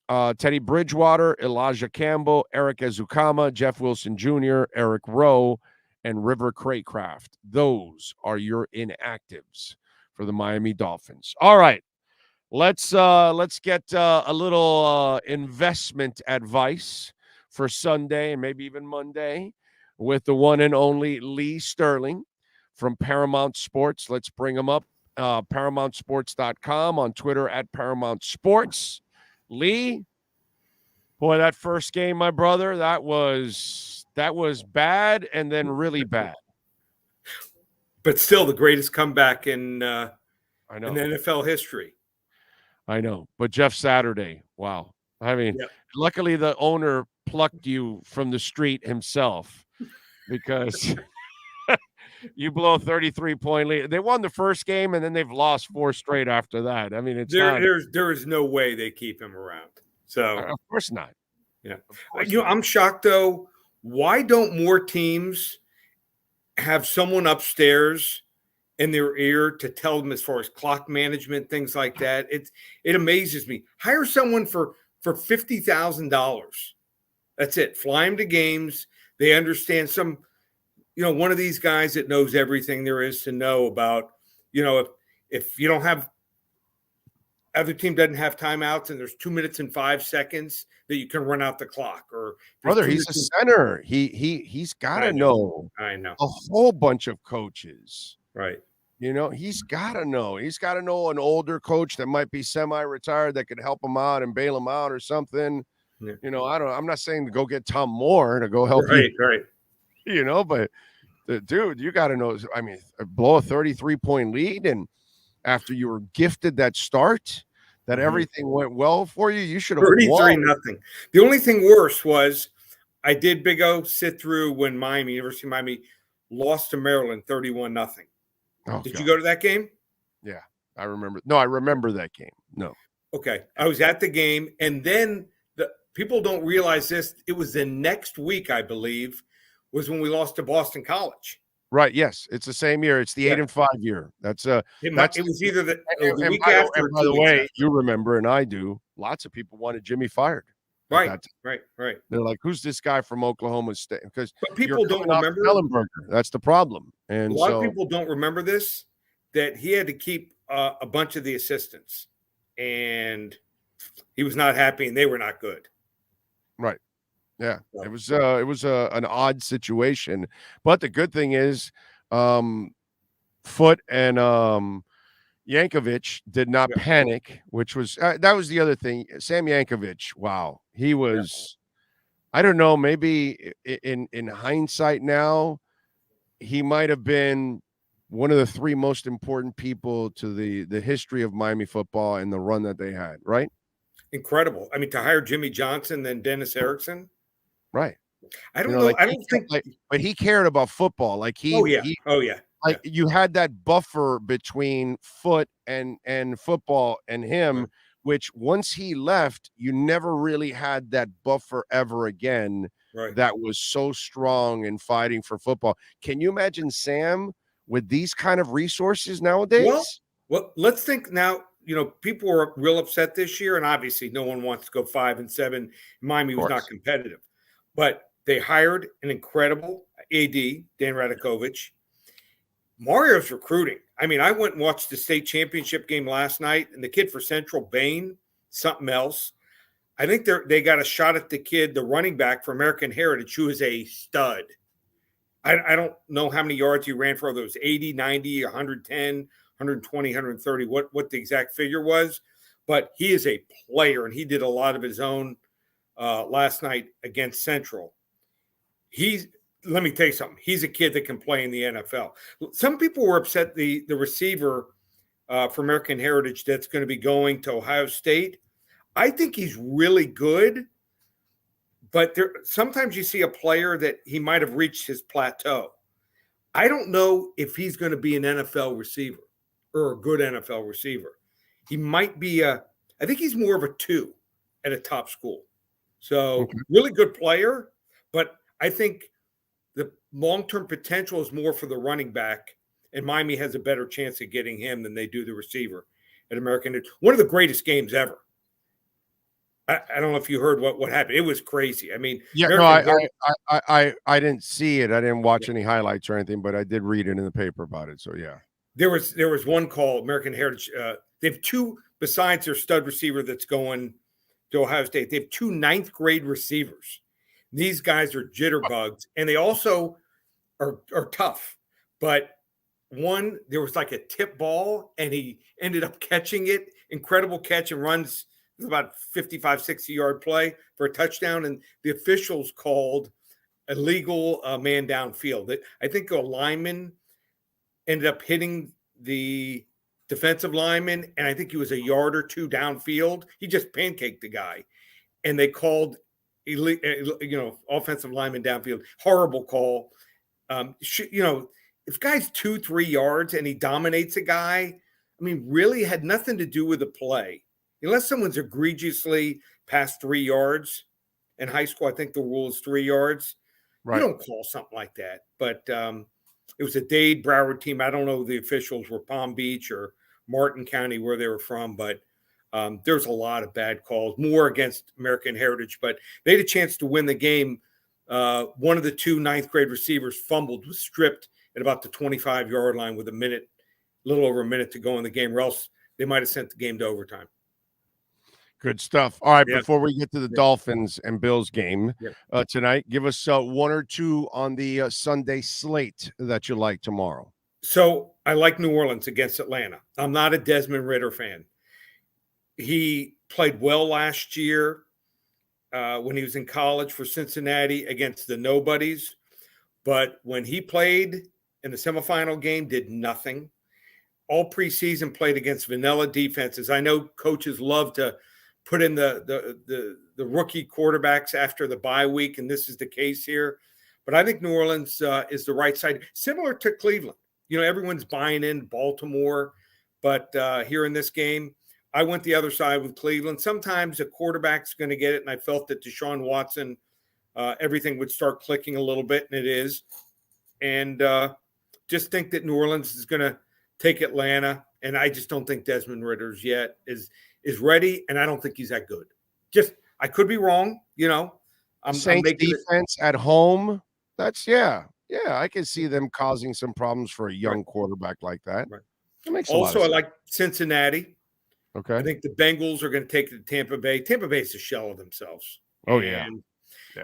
Teddy Bridgewater, Elijah Campbell, Eric Ezukama, Jeff Wilson Jr., Eric Rowe, and River Craycraft. Those are your inactives for the Miami Dolphins. All right, let's get a little investment advice for Sunday and maybe even Monday with the one and only Lee Sterling from Paramount Sports. Let's bring him up. ParamountSports.com, on Twitter at Paramount Sports. Lee, boy, that first game, my brother, that was bad and then really bad. But still the greatest comeback in NFL history. I know. But Jeff Saturday, wow. I mean, Luckily the owner plucked you from the street himself because you blow a 33-point lead. They won the first game, and then they've lost 4 straight after that. I mean, there is no way they keep him around. So of course not. Yeah. I'm shocked, though. Why don't more teams have someone upstairs in their ear to tell them as far as clock management, things like that? It amazes me. Hire someone for $50,000. That's it. Fly them to games. They understand one of these guys that knows everything there is to know about, if you don't have other team doesn't have timeouts and there's 2 minutes and 5 seconds that you can run out the clock. Or brother, he's a center. He's got to know. I know a whole bunch of coaches. Right. He's got to know. He's got to know an older coach that might be semi-retired that could help him out and bail him out or something. Yeah. I'm not saying to go get Tom Moore to go help you. Right. But dude, you got to know. I mean, blow a 33-point lead, and after you were gifted that start, that everything went well for you, you should have 33-0. The only thing worse was I did Big O sit through when University of Miami lost to Maryland 31-0. Oh, did you go to that game? Yeah, I remember. No, I remember that game. No. Okay, I was at the game, and then the people don't realize this. It was the next week, I believe, was when we lost to Boston College. Right. Yes, it's the same year. It's the 8-5 year. It was either the week after. And by the way, you remember, and I do. Lots of people wanted Jimmy fired. Right. They're like, "Who's this guy from Oklahoma State?" Because people don't remember Ellenberger. That's the problem. And a lot of people don't remember this. That he had to keep a bunch of the assistants, and he was not happy, and they were not good. Right. Yeah, it was an odd situation, but the good thing is, Foote and Yankovic did not panic, which was that was the other thing. Sam Yankovic, wow, he was. I don't know, maybe in hindsight now, he might have been one of the 3 most important people to the history of Miami football and the run that they had. Right. Incredible. I mean, to hire Jimmy Johnson, then Dennis Erickson. Right. I don't know. I don't think, but he cared about football. Like Oh yeah. Like you had that buffer between Foote and football and him, which once he left, you never really had that buffer ever again. that was so strong in fighting for football. Can you imagine Sam with these kind of resources nowadays? Well, let's think now. People were real upset this year, and obviously no one wants to go 5-7. Miami was not competitive, but they hired an incredible AD, Dan Radakovich. Mario's recruiting. I mean, I went and watched the state championship game last night, and the kid for Central, Bain, something else. I think they got a shot at the kid, the running back for American Heritage, who is a stud. I don't know how many yards he ran for those 80, 90, 110, 120, 130, what the exact figure was. But he is a player, and he did a lot of his own last night against Central. Let me tell you something. He's a kid that can play in the NFL. Some people were upset the receiver for American Heritage that's going to be going to Ohio State. I think he's really good, but sometimes you see a player that he might have reached his plateau. I don't know if he's going to be an NFL receiver or a good NFL receiver. He might be I think he's more of a 2 at a top school. So really good player, but I think the long-term potential is more for the running back, and Miami has a better chance of getting him than they do the receiver at American. One of the greatest games ever. I don't know if you heard what happened. It was crazy. I mean, I didn't see it. I didn't watch any highlights or anything, but I did read it in the paper about it. So yeah, there was one call. American Heritage. They have 2 besides their stud receiver that's going to Ohio State. They have 2 ninth grade receivers. These guys are jitterbugs, and they also are tough. But one, there was like a tip ball, and he ended up catching it. Incredible catch and runs. It was about 55, 60-yard play for a touchdown, and the officials called illegal man downfield. I think a lineman ended up hitting the defensive lineman, and I think he was a yard or 2 downfield. He just pancaked the guy, and they called offensive lineman downfield. Horrible call. If guy's 2-3 yards and he dominates a guy, I mean, really had nothing to do with the play. Unless someone's egregiously past 3 yards in high school, I think the rule is 3 yards. Right. You don't call something like that. But it was a Dade Broward team. I don't know if the officials were Palm Beach or Martin County where they were from, but there's a lot of bad calls, more against American Heritage. But they had a chance to win the game. One of the 2 ninth grade receivers fumbled, was stripped at about the 25-yard line with a little over a minute to go in the game, or else they might have sent the game to overtime. Good stuff. All right, before we get to the Dolphins and Bills game tonight, give us 1 or 2 on the Sunday slate that you like tomorrow. So I like New Orleans against Atlanta. I'm not a Desmond Ridder fan. He played well last year when he was in college for Cincinnati against the nobodies. But when he played in the semifinal game, did nothing. All preseason played against vanilla defenses. I know coaches love to put in the rookie quarterbacks after the bye week, and this is the case here. But I think New Orleans is the right side, similar to Cleveland. Everyone's buying in Baltimore, but here in this game, I went the other side with Cleveland. Sometimes a quarterback's going to get it, and I felt that Deshaun Watson, everything would start clicking a little bit, and it is. And just think that New Orleans is going to take Atlanta, and I just don't think Desmond Ridder's yet is ready, and I don't think he's that good. I could be wrong, Saints defense at home. That's I can see them causing some problems for a young quarterback like that. Right. That makes also, I like Cincinnati. Okay. I think the Bengals are going to take it to Tampa Bay. Tampa Bay is a shell of themselves. Oh, yeah.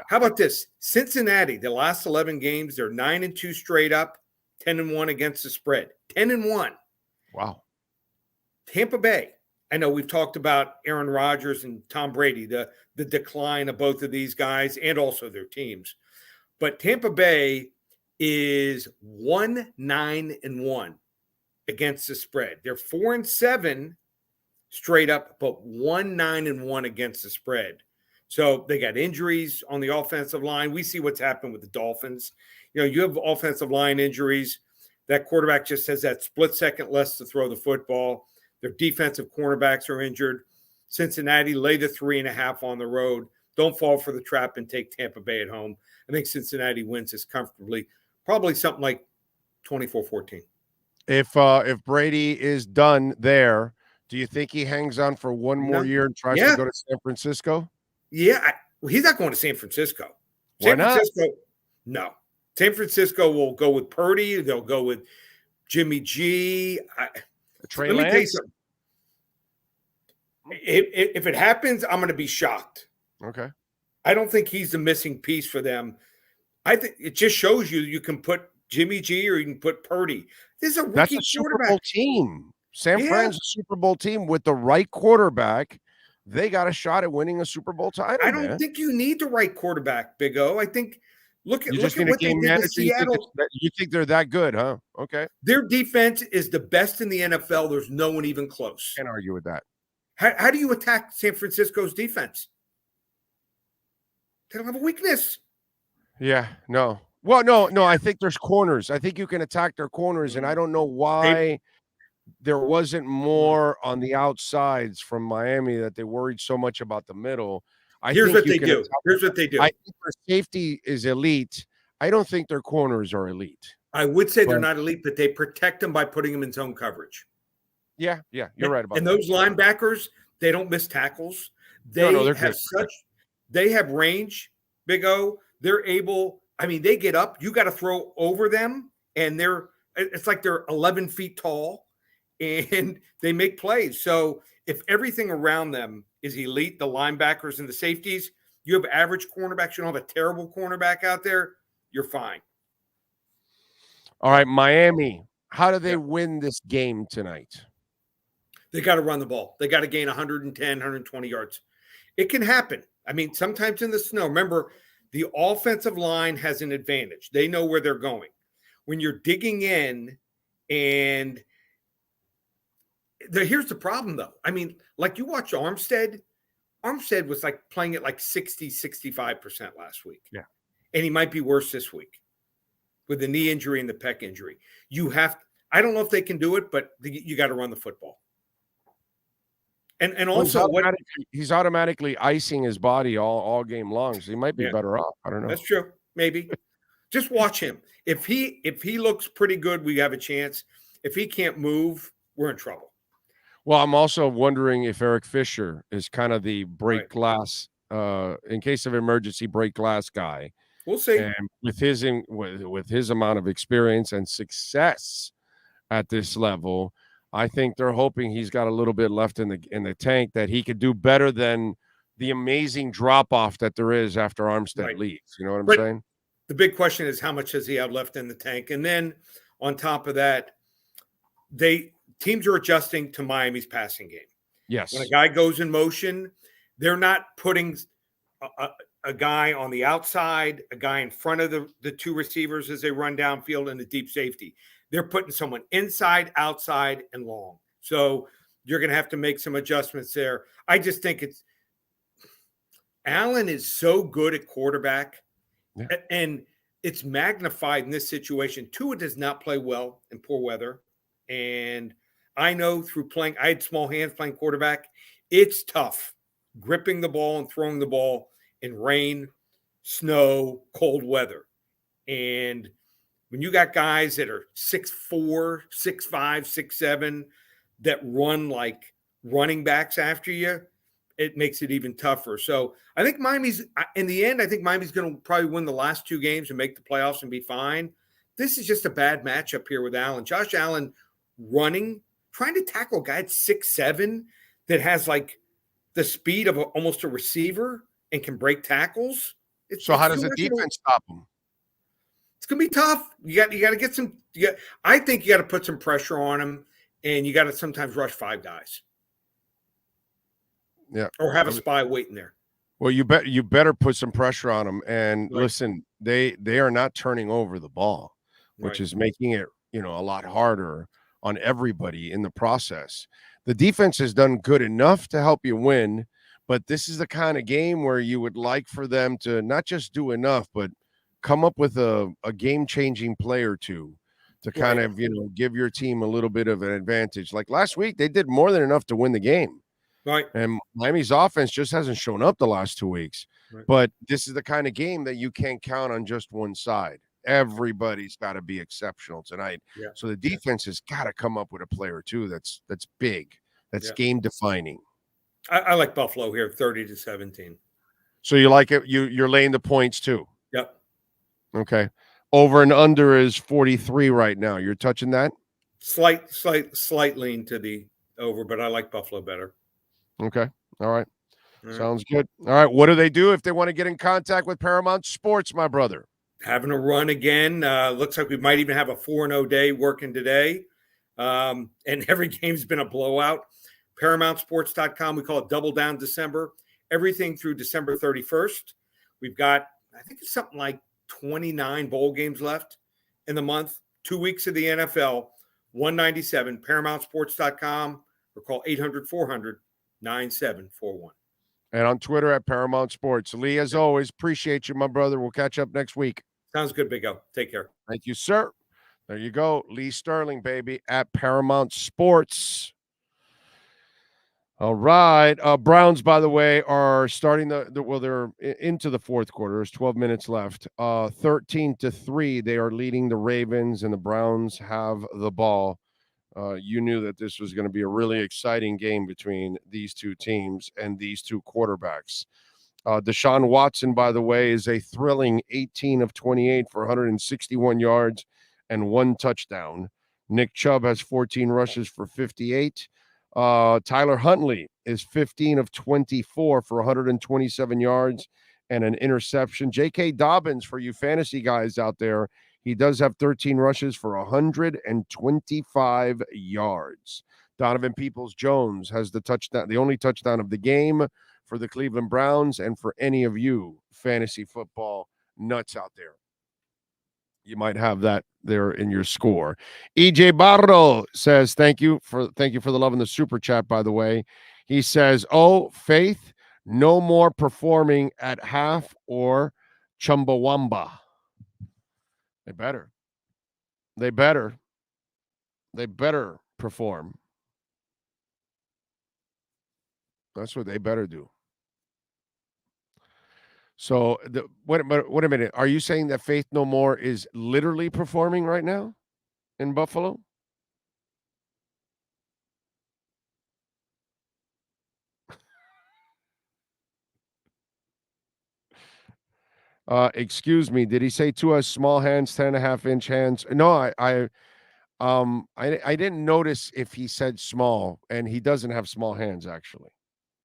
How about this? Cincinnati, the last 11 games, they're 9-2 straight up, 10-1 against the spread. 10-1. Wow. Tampa Bay. I know we've talked about Aaron Rodgers and Tom Brady, the decline of both of these guys and also their teams. But Tampa Bay is 1-9-1 against the spread. They're 4-7 straight up, but 1-9-1 against the spread. So they got injuries on the offensive line. We see what's happened with the Dolphins. You have offensive line injuries. That quarterback just has that split second less to throw the football. Their defensive cornerbacks are injured. Cincinnati laid the 3.5 on the road. don't fall for the trap and take Tampa Bay at home. I think Cincinnati wins this comfortably, probably something like 24-14. If Brady is done there, do you think he hangs on for one more year and tries to go to San Francisco? Yeah, he's not going to San Francisco. Why not? No. San Francisco will go with Purdy. They'll go with Jimmy G. Trey Let me Lance? tell you something. If it happens, I'm going to be shocked. Okay. I don't think he's the missing piece for them. I think it just shows you can put Jimmy G or you can put Purdy. This is a rookie That's a Super quarterback. Bowl team. San Fran's a Super Bowl team with the right quarterback. They got a shot at winning a Super Bowl title. I don't think you need the right quarterback, Big O. I think look at You what just need they a game did to manager. Seattle. You think they're that good, huh? Okay. Their defense is the best in the NFL. There's no one even close. Can't argue with that. How do you attack San Francisco's defense? They don't have a weakness. Yeah, no. Well, no. I think there's corners. I think you can attack their corners, and I don't know why there wasn't more on the outsides from Miami that they worried so much about the middle. Here's what they do. I think their safety is elite. I don't think their corners are elite. I would say they're not elite, but they protect them by putting them in zone coverage. Yeah, you're right about that. And those linebackers, they don't miss tackles. They they have range, Big O. They're able, they get up, you got to throw over them, and it's like they're 11 feet tall, and they make plays. So if everything around them is elite, the linebackers and the safeties, you have average cornerbacks, you don't have a terrible cornerback out there, you're fine. All right, Miami, how do they win this game tonight? They got to run the ball. They got to gain 110, 120 yards. It can happen. Sometimes in the snow. Remember, the offensive line has an advantage. They know where they're going. When you're digging in, and here's the problem, though. Like you watch Armstead. Armstead was like playing at like 60, 65% last week. Yeah. And he might be worse this week with the knee injury and the pec injury. I don't know if they can do it, but you got to run the football. And also, he's automatically icing his body all game long, so he might be better off. I don't know. That's true. Maybe. Just watch him. If he looks pretty good, we have a chance. If he can't move, we're in trouble. Well, I'm also wondering if Eric Fisher is kind of the break glass, in case of emergency, break glass guy. We'll see. And with his amount of experience and success at this level, I think they're hoping he's got a little bit left in the tank, that he could do better than the amazing drop-off that there is after Armstead leaves. You know what I'm saying? The big question is, how much does he have left in the tank? And then on top of that, teams are adjusting to Miami's passing game. Yes. When a guy goes in motion, they're not putting a guy on the outside, a guy in front of the two receivers as they run downfield, and the deep safety. They're putting someone inside, outside, and long. So you're going to have to make some adjustments there. I just think Allen is so good at quarterback, and it's magnified in this situation. Tua does not play well in poor weather. And I know I had small hands playing quarterback. It's tough gripping the ball and throwing the ball in rain, snow, cold weather. And when you got guys that are 6'4", 6'5", 6'7", that run like running backs after you, it makes it even tougher. So I think in the end, Miami's going to probably win the last two games and make the playoffs and be fine. This is just a bad matchup here with Allen. Josh Allen trying to tackle a guy at 6'7", that has like the speed of almost a receiver and can break tackles. So how does the defense stop him? It's going to be tough. You got to get some. I think you got to put some pressure on him, and you got to sometimes rush five guys. Yeah, or have a spy waiting there. Well, you better put some pressure on them. And listen, they are not turning over the ball, which is making it a lot harder on everybody in the process. The defense has done good enough to help you win, but this is the kind of game where you would like for them to not just do enough, but come up with a game-changing play or two to kind of, give your team a little bit of an advantage. Like last week, they did more than enough to win the game. Right. And Miami's offense just hasn't shown up the last 2 weeks. Right. But this is the kind of game that you can't count on just one side. Everybody's got to be exceptional tonight. Yeah. So the defense has got to come up with a player too that's big, that's game defining. I like Buffalo here, 30-17. So you like it? You're laying the points too. Yep. Okay. Over and under is 43 right now. You're touching that? Slight lean to the over, but I like Buffalo better. Okay. All right. All right. Sounds good. All right. What do they do if they want to get in contact with Paramount Sports, my brother? Having a run again. Looks like we might even have a 4-0 day working today. And every game's been a blowout. ParamountSports.com. We call it Double Down December. Everything through December 31st. We've got, I think it's something like 29 bowl games left in the month. 2 weeks of the NFL. 197. ParamountSports.com. Or call 800-400-9741. And on Twitter at Paramount Sports. Lee, as always, appreciate you, my brother. We'll catch up next week. Sounds good, Big O. Take care. Thank you, sir. There you go. Lee Sterling, baby, at Paramount Sports. All right. Browns, by the way, are starting they're into the fourth quarter. There's 12 minutes left. 13-3. They are leading the Ravens, and the Browns have the ball. You knew that this was going to be a really exciting game between these two teams and these two quarterbacks. Deshaun Watson, by the way, is a thrilling 18 of 28 for 161 yards and 1 touchdown. Nick Chubb has 14 rushes for 58. Tyler Huntley is 15 of 24 for 127 yards and an interception. J.K. Dobbins, for you fantasy guys out there, he does have 13 rushes for 125 yards. Donovan Peoples-Jones has the touchdown, the only touchdown of the game for the Cleveland Browns, and for any of you fantasy football nuts out there, you might have that there in your score. EJ Barro says, thank you for the love in the super chat, by the way. He says, oh, Faith, no more performing at half or Chumbawamba. They better perform. That's what they better do. So, wait a minute. Are you saying that Faith No More is literally performing right now in Buffalo? Excuse me. Did he say to us small hands, 10.5-inch hands? No, I didn't notice if he said small, and he doesn't have small hands, actually.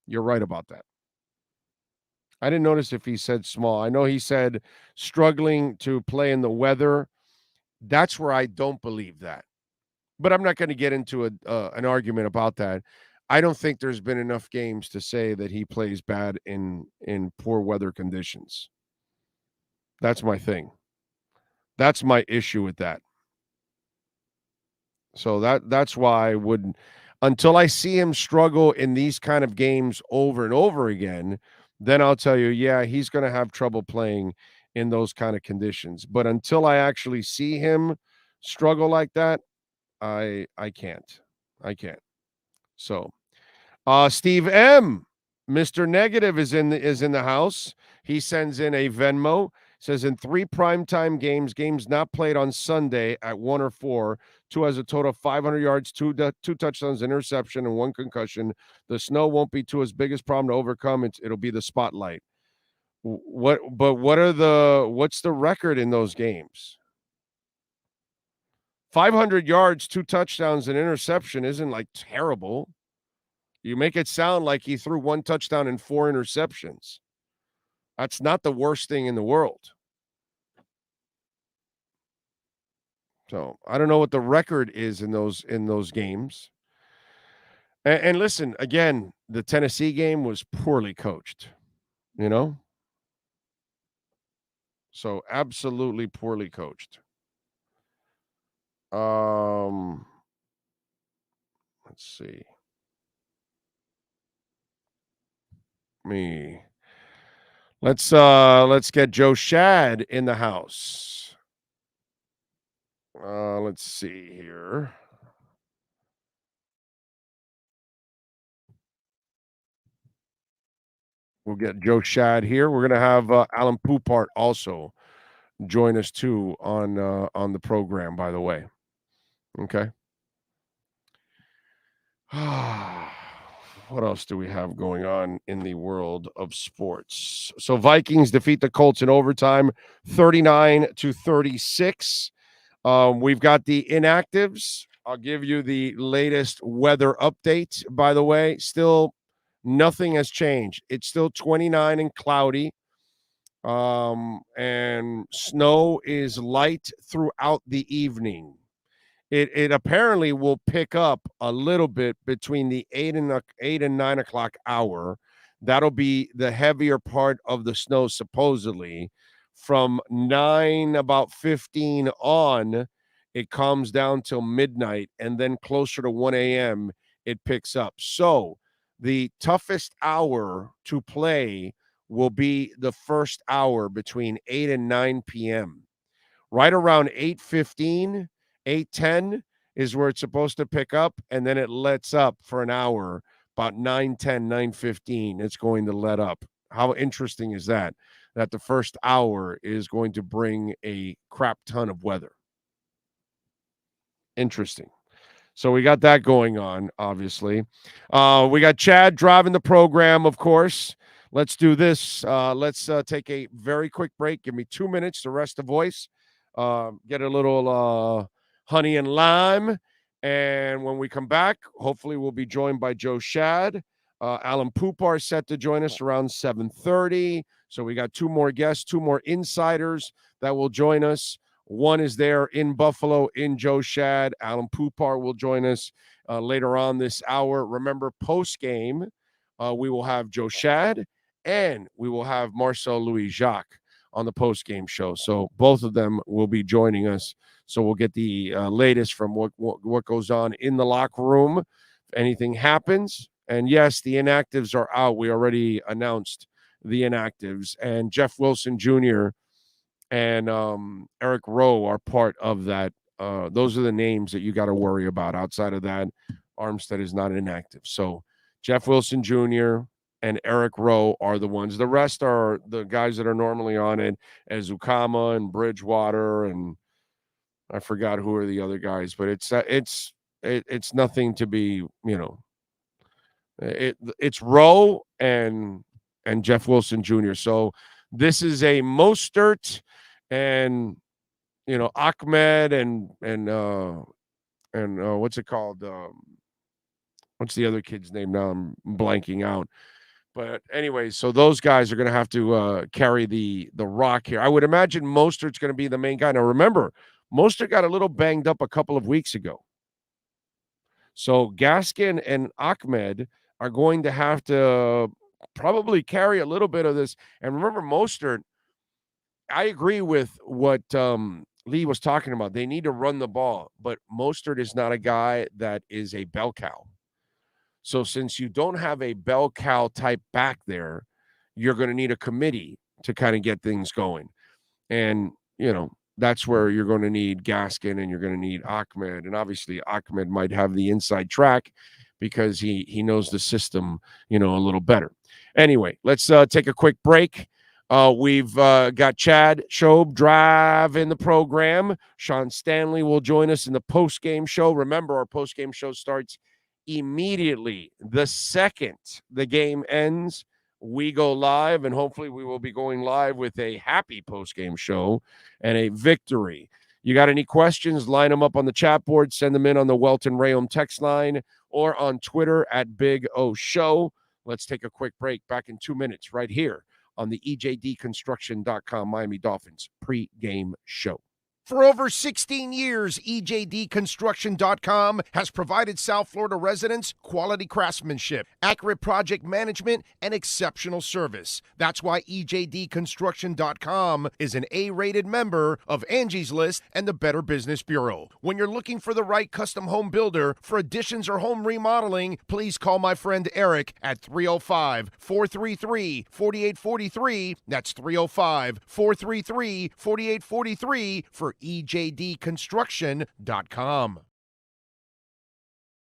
You're right about that. I didn't notice if he said small. I know he said struggling to play in the weather. That's where I don't believe that. But I'm not going to get into an argument about that. I don't think there's been enough games to say that he plays bad in poor weather conditions. That's my thing. That's my issue with that. So that's why I wouldn't, until I see him struggle in these kind of games over and over again, then I'll tell you, yeah, he's going to have trouble playing in those kind of conditions. But until I actually see him struggle like that, I can't. So, Steve M, Mr. Negative is in the house. He sends in a Venmo. Says in 3 primetime games not played on Sunday at 1 or 4, 2 has a total of 500 yards, 2 touchdowns, interception, and 1 concussion. The snow won't be Tua's biggest problem to overcome. It'll be the spotlight. What's the record in those games? 500 yards, 2 touchdowns, and interception isn't like terrible. You make it sound like he threw 1 touchdown and 4 interceptions. That's not the worst thing in the world. So I don't know what the record is in those games. And listen, again, the Tennessee game was poorly coached, So absolutely poorly coached. Let's see. Let's get Joe Shad in the house. Let's see here. We'll get Joe Shad here. We're going to have Alan Poupart also join us too on the program, by the way. Okay. What else do we have going on in the world of sports? So Vikings defeat the Colts in overtime, 39-36. We've got the inactives. I'll give you the latest weather update, by the way. Still, nothing has changed. It's still 29 and cloudy. And snow is light throughout the evening. It apparently will pick up a little bit between the 8 and 9 o'clock hour. That'll be the heavier part of the snow, supposedly. From 9 about 15 on, it calms down till midnight, and then closer to 1 a.m., it picks up. So the toughest hour to play will be the first hour between 8 and 9 p.m. Right around 8:15, 8:10 is where it's supposed to pick up, and then it lets up for an hour. About 9:10, 9:15, it's going to let up. How interesting is that? That the first hour is going to bring a crap ton of weather. Interesting. So we got that going on, obviously. We got Chad driving the program, of course. Let's do this. Let's take a very quick break. Give me 2 minutes to rest the voice. Get a little honey and lime. And when we come back, hopefully we'll be joined by Joe Shad. Alan Poupart set to join us around 7:30. So we got 2 more guests, 2 more insiders that will join us. One is there in Buffalo in Joe Shad. Alan Poupart will join us later on this hour. Remember, post-game, we will have Joe Shad and we will have Marcel Louis-Jacques on the post-game show. So both of them will be joining us. So we'll get the latest from what goes on in the locker room. If anything happens. And yes, the inactives are out. We already announced the inactives. And Jeff Wilson Jr. and Eric Rowe are part of that. Those are the names that you got to worry about. Outside of that, Armstead is not inactive. So Jeff Wilson Jr. and Eric Rowe are the ones. The rest are the guys that are normally on it, as Ukama and Bridgewater, and I forgot who are the other guys. But it's nothing to be, it's Rowe and Jeff Wilson Jr. So this is a Mostert and Ahmed and what's it called? What's the other kid's name now? I'm blanking out. But anyway, so those guys are going to have to carry the rock here. I would imagine Mostert's going to be the main guy. Now remember, Mostert got a little banged up a couple of weeks ago. So Gaskin and Ahmed are going to have to probably carry a little bit of this. And remember, Mostert, I agree with what Lee was talking about. They need to run the ball, but Mostert is not a guy that is a bell cow. So since you don't have a bell cow type back there, you're going to need a committee to kind of get things going. And, that's where you're going to need Gaskin and you're going to need Ahmed. And obviously Ahmed might have the inside track because he knows the system, a little better. Anyway, let's take a quick break. We've got Chad Shobe driving the program. Sean Stanley will join us in the post-game show. Remember, our post-game show starts immediately. The second the game ends, we go live, and hopefully we will be going live with a happy post-game show and a victory. You got any questions? Line them up on the chat board. Send them in on the Welton Rayom text line or on Twitter at Big O Show. Let's take a quick break. Back in 2 minutes right here on the EJDconstruction.com Miami Dolphins pregame show. For over 16 years, EJDconstruction.com has provided South Florida residents quality craftsmanship, accurate project management, and exceptional service. That's why EJDconstruction.com is an A-rated member of Angie's List and the Better Business Bureau. When you're looking for the right custom home builder for additions or home remodeling, please call my friend Eric at 305-433-4843. That's 305-433-4843 for EJDconstruction.com.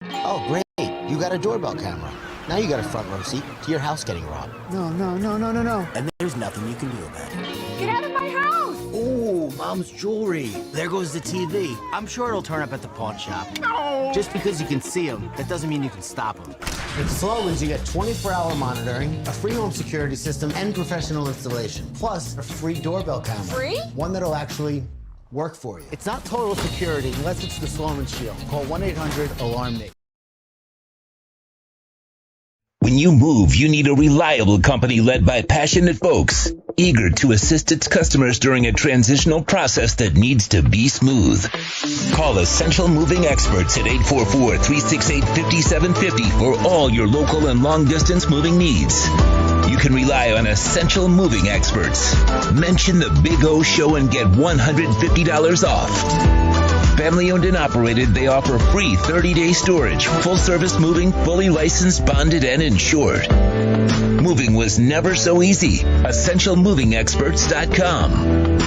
Oh, great. You got a doorbell camera. Now you got a front row seat to your house getting robbed. No. And there's nothing you can do about it. Get out of my house! Oh, Mom's jewelry. There goes the TV. I'm sure it'll turn up at the pawn shop. No! Just because you can see them, that doesn't mean you can stop them. With Sloan's, you get 24-hour monitoring, a free home security system, and professional installation. Plus, a free doorbell camera. Free? One that'll actually work for you. It's not total security unless it's the Sloan Shield. Call 1-800-ALARM-ME. When you move, you need a reliable company led by passionate folks, eager to assist its customers during a transitional process that needs to be smooth. Call Essential Moving Experts at 844-368-5750 for all your local and long-distance moving needs. You can rely on Essential Moving Experts. Mention the Big O Show and get $150 off. Family owned and operated, they offer free 30-day storage, full-service moving, fully licensed, bonded, and insured. Moving was never so easy. EssentialMovingExperts.com.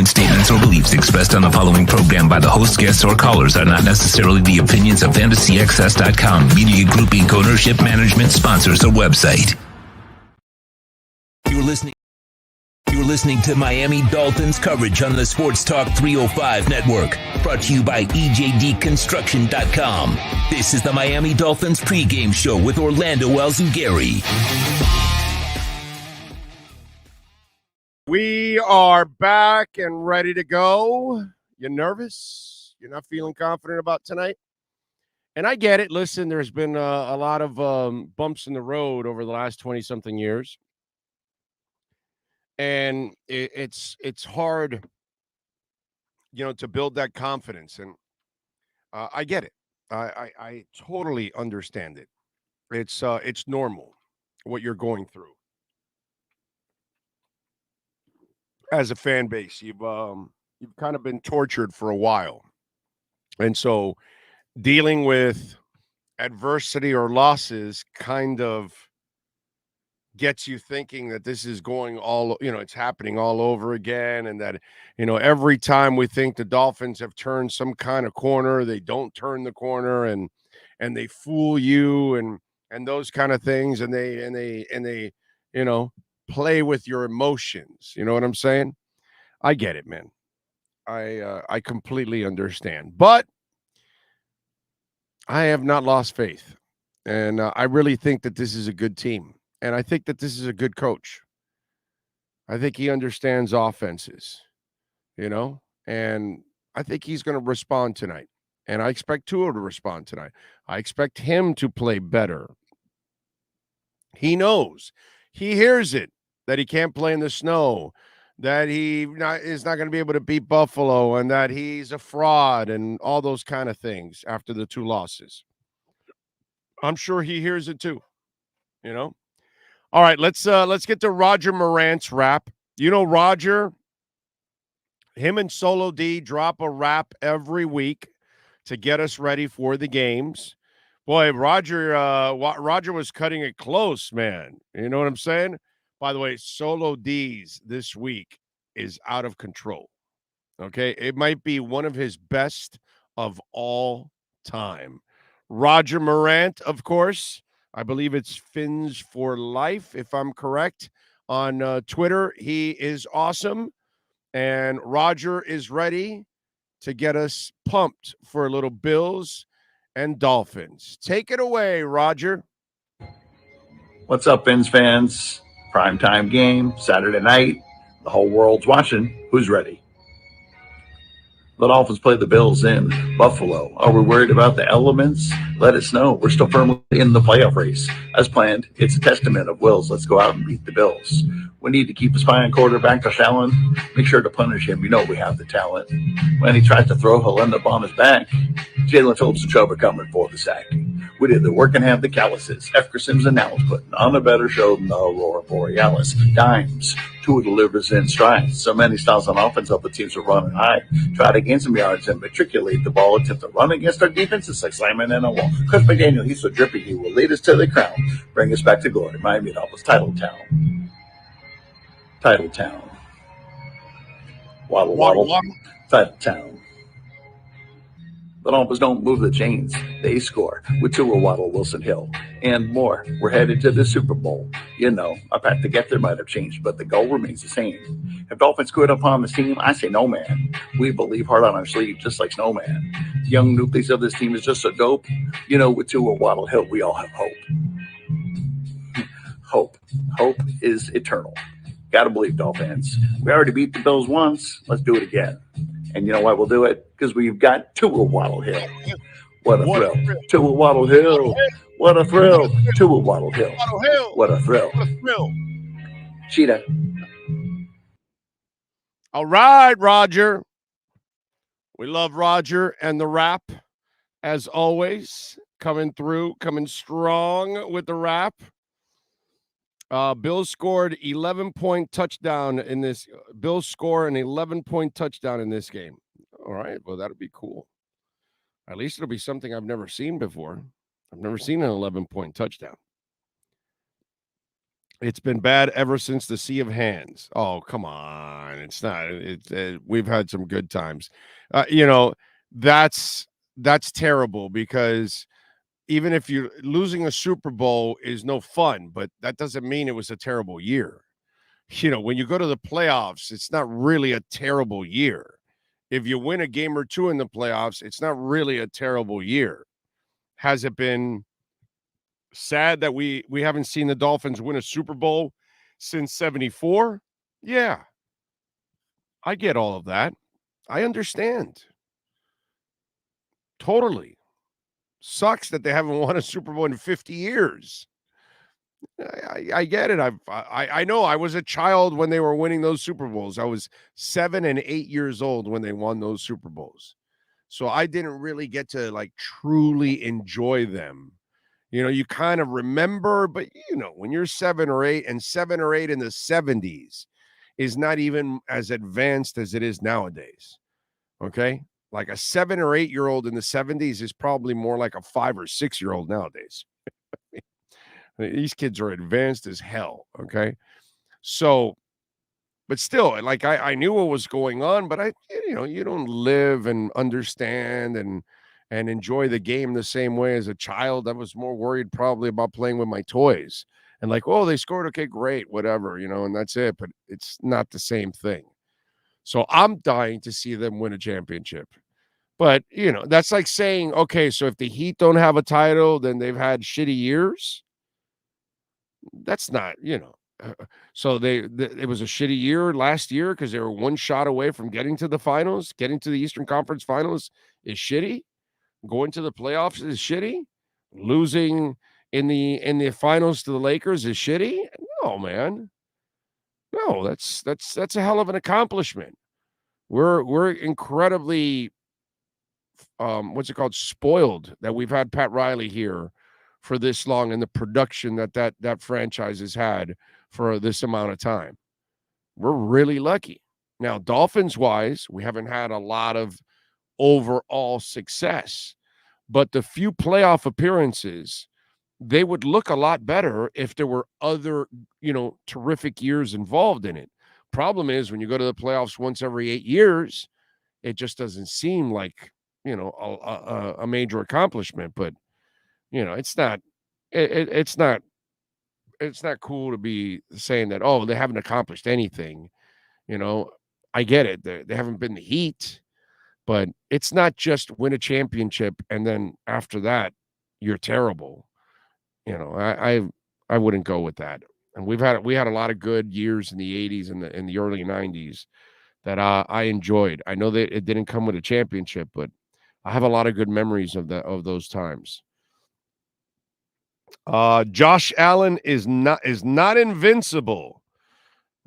Statements or beliefs expressed on the following program by the host, guests, or callers are not necessarily the opinions of FantasyXS.com, Media Group Inc., ownership, management, sponsors, or website. You're listening to Miami Dolphins coverage on the Sports Talk 305 network, brought to you by EJDconstruction.com. This is the Miami Dolphins Pregame Show with Orlando Alzugaray. We are back and ready to go. You nervous? You're not feeling confident about tonight? And I get it. Listen, there's been a lot of bumps in the road over the last 20-something years. And it's hard, to build that confidence. And I get it. I totally understand it. It's normal what you're going through. As a fan base, you've kind of been tortured for a while. And so dealing with adversity or losses kind of gets you thinking that this is going it's happening all over again. And that, every time we think the Dolphins have turned some kind of corner, they don't turn the corner and they fool you and those kind of things. And they play with your emotions. You know what I'm saying? I get it, man. I completely understand. But I have not lost faith. And I really think that this is a good team. And I think that this is a good coach. I think he understands offenses, and I think he's going to respond tonight. And I expect Tua to respond tonight. I expect him to play better. He knows. He hears it. That he can't play in the snow, that he is not going to be able to beat Buffalo, and that he's a fraud and all those kind of things after the 2 losses. I'm sure he hears it too, All right, let's get to Roger Morant's rap. Roger, him and Solo D drop a rap every week to get us ready for the games. Boy, Roger was cutting it close, man. You know what I'm saying? By the way, Solo D's this week is out of control. Okay, it might be one of his best of all time. Roger Morant, of course. I believe it's Phinz for Life, if I'm correct. On Twitter, he is awesome. And Roger is ready to get us pumped for a little Bills and Dolphins. Take it away, Roger. What's up, Phinz fans? Primetime game, Saturday night. The whole world's watching. Who's ready? The Dolphins play the Bills in Buffalo. Are we worried about the elements? Let us know. We're still firmly in the playoff race. As planned, it's a testament of wills. Let's go out and beat the Bills. We need to keep a spy on quarterback Josh Allen. Make sure to punish him. You know we have the talent. When he tries to throw, he'll end up on his back. Jalen Phillips and Chubb are coming for the sack. We did the work and have the calluses. Efker Sims now is putting on a better show than the Aurora Borealis. Dimes. Tua delivers in strides. So many styles on offense, other teams are running high. Try to gain some yards and matriculate the ball. Attempt to run against our defense. It's like slamming in a wall. Coach McDaniel, he's so drippy, he will lead us to the crown. Bring us back to glory. Miami Dolphins, title town. Title town. Waddle, waddle. Title town. The Dolphins don't move the chains. They score with Tua, Waddle, Wilson, Hill, and more. We're headed to the Super Bowl. You know, our path to get there might have changed, but the goal remains the same. If Dolphins quit upon this team, I say no, man. We believe hard on our sleeve, just like Snowman. Young nucleus of this team is just so dope. You know, with Tua, Waddle, Hill, we all have hope. Hope. Hope is eternal. Gotta believe, Dolphins. We already beat the Bills once. Let's do it again. And you know why we'll do it? Because we've got Tua Waddle Hill. What a thrill. Tua Waddle Hill. What a thrill. Tua Waddle Hill. What a thrill. Cheetah. All right, Roger. We love Roger and the rap, as always. Coming through, coming strong with the rap. Bills scored 11-point touchdown in this. Bills score an 11-point touchdown in this game. All right, well, that'll be cool. At least it'll be something I've never seen before. I've never seen an 11-point touchdown. It's been bad ever since the Sea of Hands. Oh, come on. It's not. We've had some good times. You know, that's terrible because even if you're losing a Super Bowl is no fun, but that doesn't mean it was a terrible year. You know, when you go to the playoffs, it's not really a terrible year. If you win a game or two in the playoffs, it's not really a terrible year. Has it been sad that we haven't seen the Dolphins win a Super Bowl since 74? Yeah. I get all of that. I understand. Totally. Sucks that they haven't won a Super Bowl in 50 years. I get it. I know I was a child when they were winning those Super Bowls. I was 7 and 8 years old when they won those Super Bowls. So I didn't really get to like truly enjoy them. You know, you kind of remember, but you know, when you're 7 or 8 and 7 or 8 in the 70s is not even as advanced as it is nowadays. Okay. Like a 7 or 8 year old in the 70s is probably more like a 5 or 6 year old nowadays. These kids are advanced as hell. Okay. So, but still, like I knew what was going on, but you don't live and understand and enjoy the game the same way as a child. I was more worried probably about playing with my toys and like, oh, they scored. Okay, great, whatever, and that's it. But it's not the same thing. So I'm dying to see them win a championship. But, that's like saying, okay, so if the Heat don't have a title, then they've had shitty years. That's not, So it was a shitty year last year because they were one shot away from getting to the finals. Getting to the Eastern Conference Finals is shitty. Going to the playoffs is shitty. Losing in the finals to the Lakers is shitty. No, man. No, that's a hell of an accomplishment. We're incredibly spoiled that we've had Pat Riley here for this long and the production that franchise has had for this amount of time. We're really lucky. Now, Dolphins-wise, we haven't had a lot of overall success, but the few playoff appearances, they would look a lot better if there were other, terrific years involved in it. Problem is, when you go to the playoffs once every 8 years, it just doesn't seem like, a major accomplishment. But, it's not cool to be saying that, oh, they haven't accomplished anything. I get it. They haven't been the Heat, but it's not just win a championship and then after that, you're terrible. I wouldn't go with that. And we had a lot of good years in the 80s and the early 90s. that I enjoyed. I know that it didn't come with a championship, but I have a lot of good memories of those times. Josh Allen is not invincible.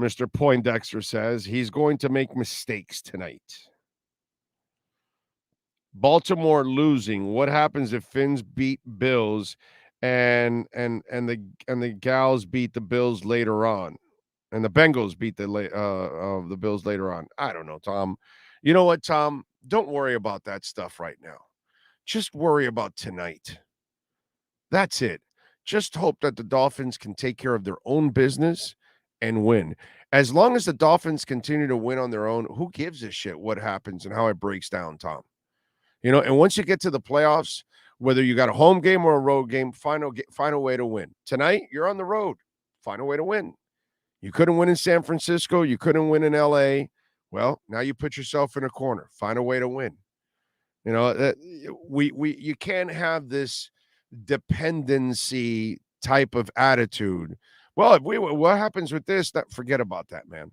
Mr. Poindexter says he's going to make mistakes tonight. Baltimore losing. What happens if Phinz beat Bills and the Gals beat the Bills later on? And the Bengals beat the Bills later on. I don't know, Tom. You know what, Tom? Don't worry about that stuff right now. Just worry about tonight. That's it. Just hope that the Dolphins can take care of their own business and win. As long as the Dolphins continue to win on their own, who gives a shit what happens and how it breaks down, Tom? And once you get to the playoffs, whether you got a home game or a road game, find a way to win. Tonight, you're on the road. Find a way to win. You couldn't win in San Francisco. You couldn't win in L.A. Well, now you put yourself in a corner. Find a way to win. You can't have this dependency type of attitude. Well, what happens with this? Forget about that, man.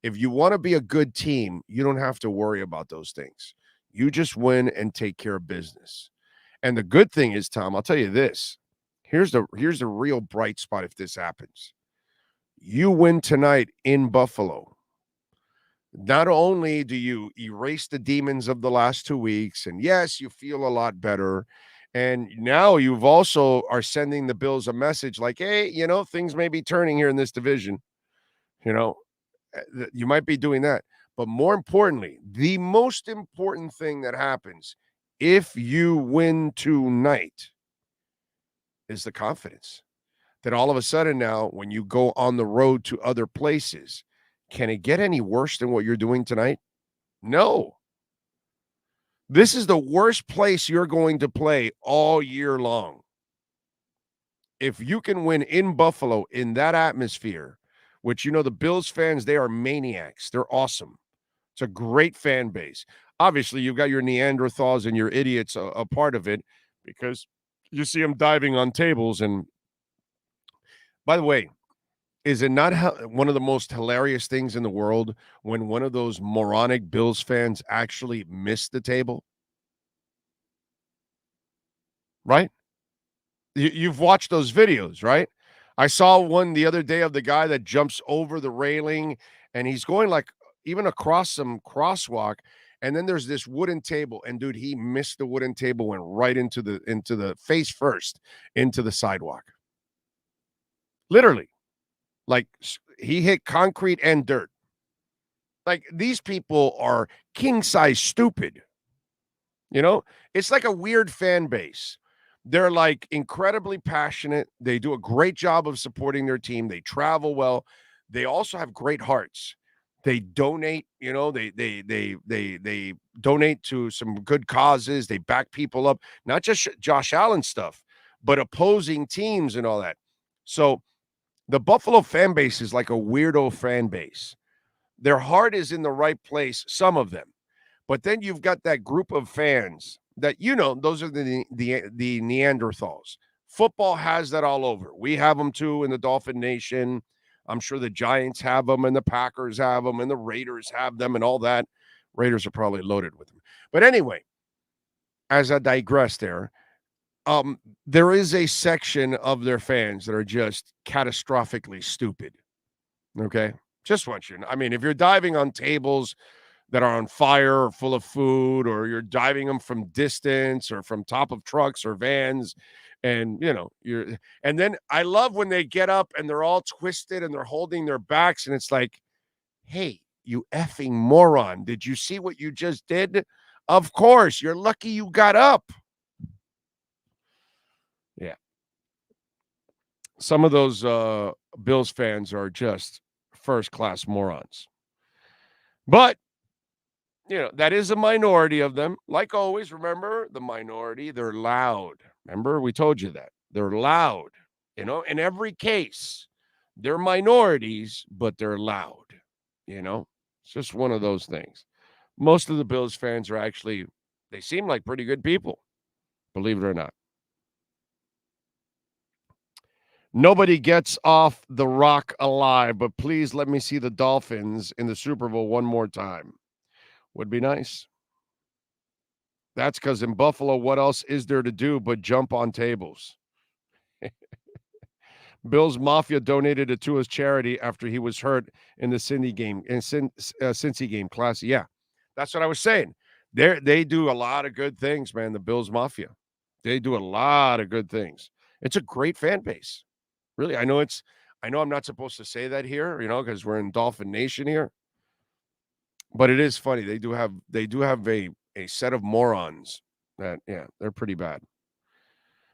If you want to be a good team, you don't have to worry about those things. You just win and take care of business. And the good thing is, Tom, I'll tell you this. Here's the real bright spot if this happens. You win tonight in Buffalo. Not only do you erase the demons of the last 2 weeks, and yes, you feel a lot better. And now you've also are sending the Bills a message like, hey, things may be turning here in this division. You might be doing that. But more importantly, the most important thing that happens if you win tonight is the confidence that all of a sudden now, when you go on the road to other places, can it get any worse than what you're doing tonight? No. This is the worst place you're going to play all year long. If you can win in Buffalo in that atmosphere, which, the Bills fans, they are maniacs. They're awesome. It's a great fan base. Obviously, you've got your Neanderthals and your idiots a part of it because you see them diving on tables. And by the way, is it not one of the most hilarious things in the world when one of those moronic Bills fans actually missed the table? Right? You've watched those videos, right? I saw one the other day of the guy that jumps over the railing and he's going like even across some crosswalk. And then there's this wooden table. And dude, he missed the wooden table, went right into the face first into the sidewalk. Literally. Like he hit concrete and dirt. Like these people are king size stupid. It's like a weird fan base. They're like incredibly passionate. They do a great job of supporting their team. They travel well. They also have great hearts. They donate, they donate to some good causes. They back people up, not just Josh Allen stuff, but opposing teams and all that. So the Buffalo fan base is like a weirdo fan base. Their heart is in the right place, some of them. But then you've got that group of fans that, those are the Neanderthals. Football has that all over. We have them too in the Dolphin Nation. I'm sure the Giants have them and the Packers have them and the Raiders have them and all that. Raiders are probably loaded with them. But anyway, as I digress there is a section of their fans that are just catastrophically stupid. Okay? Just want you to know. I mean, if you're diving on tables that are on fire or full of food, or you're diving them from distance or from top of trucks or vans, and and then I love when they get up and they're all twisted and they're holding their backs, and it's like, hey, you effing moron, did you see what you just did? Of course, you're lucky you got up. Yeah. Some of those Bills fans are just first-class morons. But that is a minority of them. Like always, remember, the minority, they're loud. Remember, we told you that. They're loud. In every case, they're minorities, but they're loud. It's just one of those things. Most of the Bills fans are actually, they seem like pretty good people, believe it or not. Nobody gets off the rock alive, but please let me see the Dolphins in the Super Bowl one more time. Would be nice. That's because in Buffalo, what else is there to do but jump on tables? Bills Mafia donated it to his charity after he was hurt in the Cincy game. Classy. Yeah, that's what I was saying. They do a lot of good things, man, the Bills Mafia. They do a lot of good things. It's a great fan base. Really, I know I'm not supposed to say that here, because we're in Dolphin Nation here. But it is funny. They do have a set of morons that, they're pretty bad.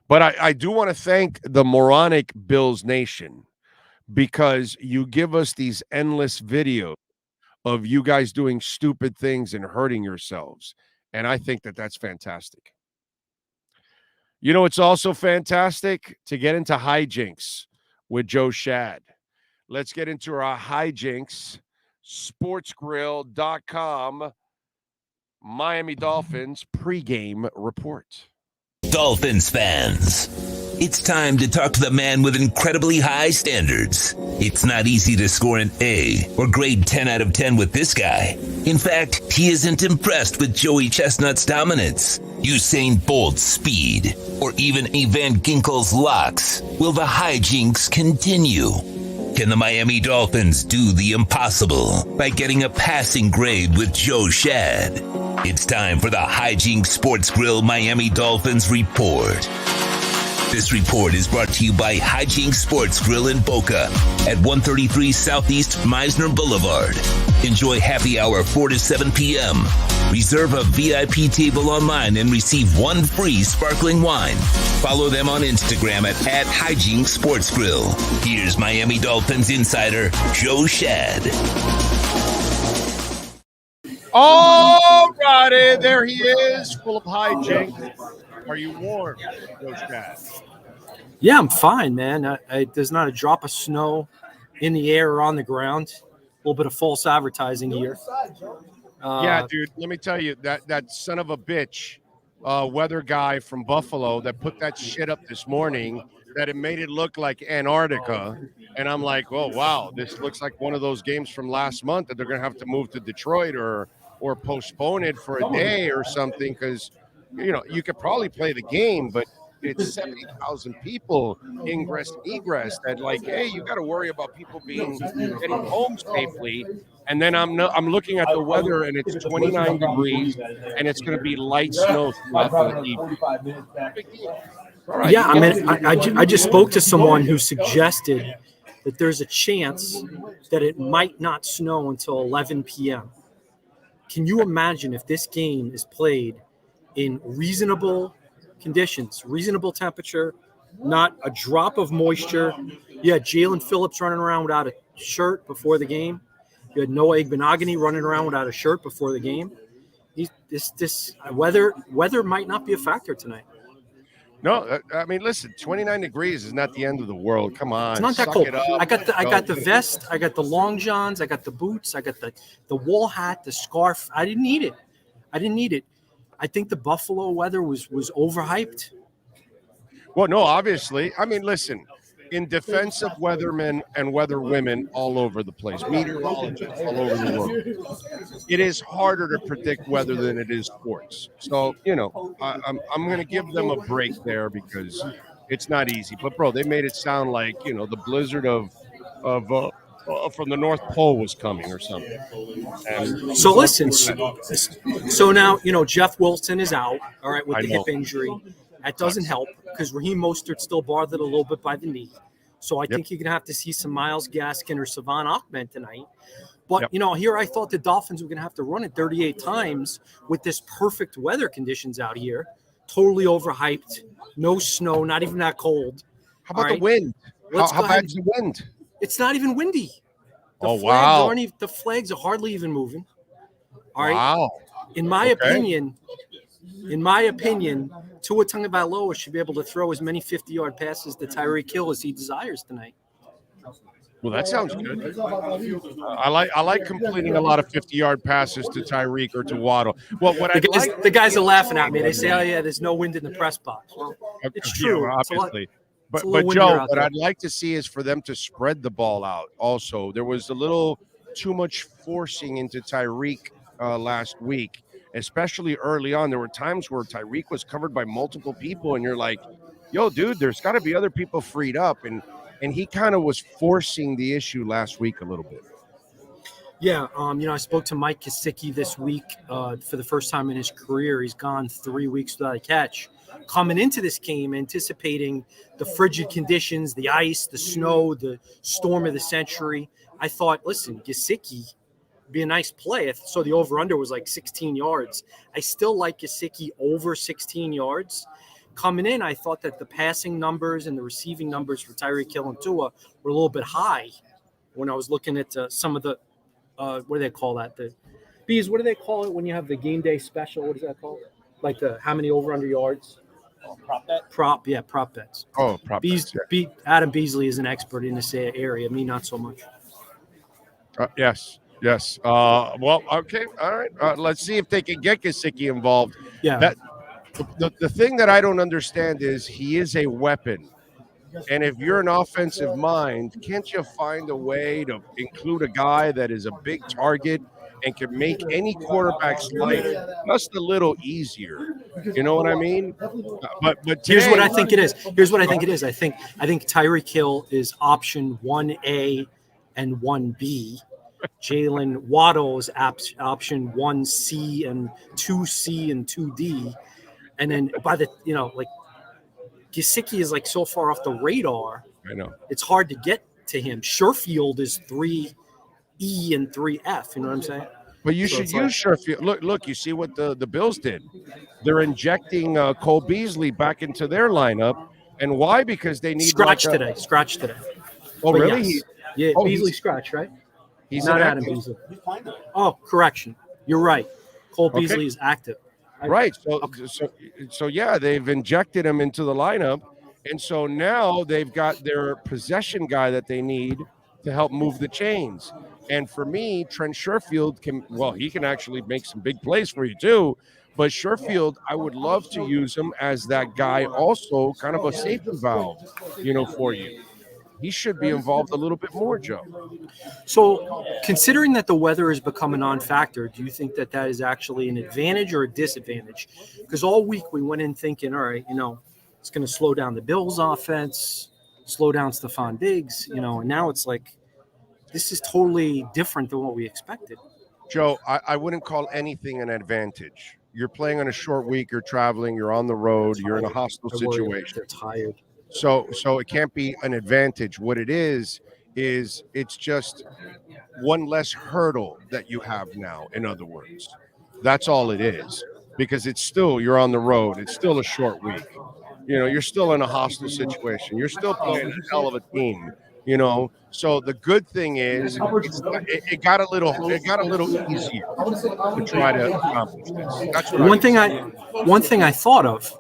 But I do want to thank the moronic Bills Nation, because you give us these endless videos of you guys doing stupid things and hurting yourselves. And I think that that's fantastic. It's also fantastic to get into hijinks with Joe Shad. Let's get into our hijinks. Sportsgrill.com Miami Dolphins pregame report. Dolphins fans, it's time to talk to the man with incredibly high standards. It's not easy to score an A or grade 10 out of 10 with this guy. In fact, he isn't impressed with Joey Chestnut's dominance, Usain Bolt's speed, or even Van Ginkel's locks. Will the hijinks continue? Can the Miami Dolphins do the impossible by getting a passing grade with Joe Shad? It's time for the Hijinks Sports Grill Miami Dolphins Report. This report is brought to you by Hijinks Sports Grill in Boca at 133 Southeast Meisner Boulevard. Enjoy happy hour 4 to 7 p.m. Reserve a VIP table online and receive one free sparkling wine. Follow them on Instagram at Hijinks Sports Grill. Here's Miami Dolphins insider Joe Shad. All righty, there he is, full of hijinks. Are you warm, Joe Shad? Yeah, I'm fine, man. There's not a drop of snow in the air or on the ground. A little bit of false advertising here. Yeah, dude, let me tell you, that son of a bitch weather guy from Buffalo that put that shit up this morning, that it made it look like Antarctica. And I'm like, oh, wow, this looks like one of those games from last month that they're going to have to move to Detroit or postpone it for a day or something, because, you could probably play the game, but it's 70,000 people ingress and egress that, like, hey, you got to worry about people getting home safely. And then I'm looking at the weather, and it's 29 degrees, and it's going to be light snow throughout the evening. Right, yeah, I mean, I just spoke to someone who suggested that there's a chance that it might not snow until 11 p.m. Can you imagine if this game is played in reasonable conditions, reasonable temperature, not a drop of moisture? You had Jalen Phillips running around without a shirt before the game. You had Noah Igbenogany running around without a shirt before the game. This weather might not be a factor tonight. No, I mean, listen, 29 degrees is not the end of the world. Come on. It's not that cold. I got the vest, I got the long johns, I got the boots, I got the wall hat, the scarf. I didn't need it. I think the Buffalo weather was overhyped. Well, no, obviously. I mean, listen, in defense of weathermen and weather women all over the place, meteorologists all over the world, it is harder to predict weather than it is sports. So, I'm going to give them a break there because it's not easy. But, bro, they made it sound like, the blizzard of from the North Pole was coming or something. And so listen, so now, Jeff Wilson is out, all right, with the hip injury. That doesn't help because Raheem Mostert's still bothered a little bit by the knee. So I think you're going to have to see some Myles Gaskin or Savon Ahmed tonight. But, here I thought the Dolphins were going to have to run it 38 times with this perfect weather conditions out here. Totally overhyped. No snow, not even that cold. How about the wind? How bad is the wind? It's not even windy. The flags are hardly even moving. All right. Wow. In my opinion, Tua Tagovailoa should be able to throw as many 50-yard passes to Tyreek Hill as he desires tonight. Well, that sounds good. I like completing a lot of 50-yard passes to Tyreek or to Waddle. Well, the guys are laughing at me. They say, "Oh yeah, there's no wind in the press box." Well, it's true. Yeah, obviously. But windier Joe, out what there. I'd like to see is for them to spread the ball out. Also, there was a little too much forcing into Tyreek last week, especially early on. There were times where Tyreek was covered by multiple people, and you're like, "Yo, dude, there's got to be other people freed up." And he kind of was forcing the issue last week a little bit. Yeah, I spoke to Mike Gesicki this week for the first time in his career. He's gone 3 weeks without a catch. Coming into this game, anticipating the frigid conditions, the ice, the snow, the storm of the century, I thought, listen, Gesicki would be a nice play. So the over-under was like 16 yards. I still like Gesicki over 16 yards. Coming in, I thought that the passing numbers and the receiving numbers for Tyreek Hill and Tua were a little bit high when I was looking at some of the what do they call that? The Bees, what do they call it when you have the game day special? What is that called? Like the how many over under yards? Prop bet? Prop bets. Oh, prop bets. Yeah. Adam Beasley is an expert in this area. Me, not so much. Yes. Well, okay. All right. Let's see if they can get Gesicki involved. Yeah. The thing that I don't understand is he is a weapon. And if you're an offensive mind, can't you find a way to include a guy that is a big target and can make any quarterback's life just a little easier? You know what I mean? But today, here's what I think it is. I think Tyreek Hill is option 1A and 1B. Jalen Waddle is option 1C and 2C and 2D. And then Gesicki is like so far off the radar. I know. It's hard to get to him. Sherfield is 3E and 3F. You know what I'm saying? But you should use Sherfield. Look, you see what the Bills did. They're injecting Cole Beasley back into their lineup. And why? Because they need Scratch today. Oh, but really? Yes. Beasley scratch, right? He's not Adam Beasley. Oh, correction. You're right. Cole Beasley is active. Right. So yeah, they've injected him into the lineup. And so now they've got their possession guy that they need to help move the chains. And for me, Trent Sherfield he can actually make some big plays for you too. But Sherfield, I would love to use him as that guy also, kind of a safety valve, for you. He should be involved a little bit more, Joe. So considering that the weather has become a non-factor, do you think that is actually an advantage or a disadvantage? Because all week we went in thinking, all right, it's going to slow down the Bills' offense, slow down Stephon Diggs, and now it's like this is totally different than what we expected. Joe, I wouldn't call anything an advantage. You're playing on a short week, you're traveling, you're on the road, you're in a hostile situation. They're tired. So it can't be an advantage. What it is it's just one less hurdle that you have now, in other words. That's all it is. Because you're on the road. It's still a short week. You're still in a hostile situation. You're still playing a hell of a team. So the good thing is it got a little easier to try to accomplish this. That's what one thing I thought of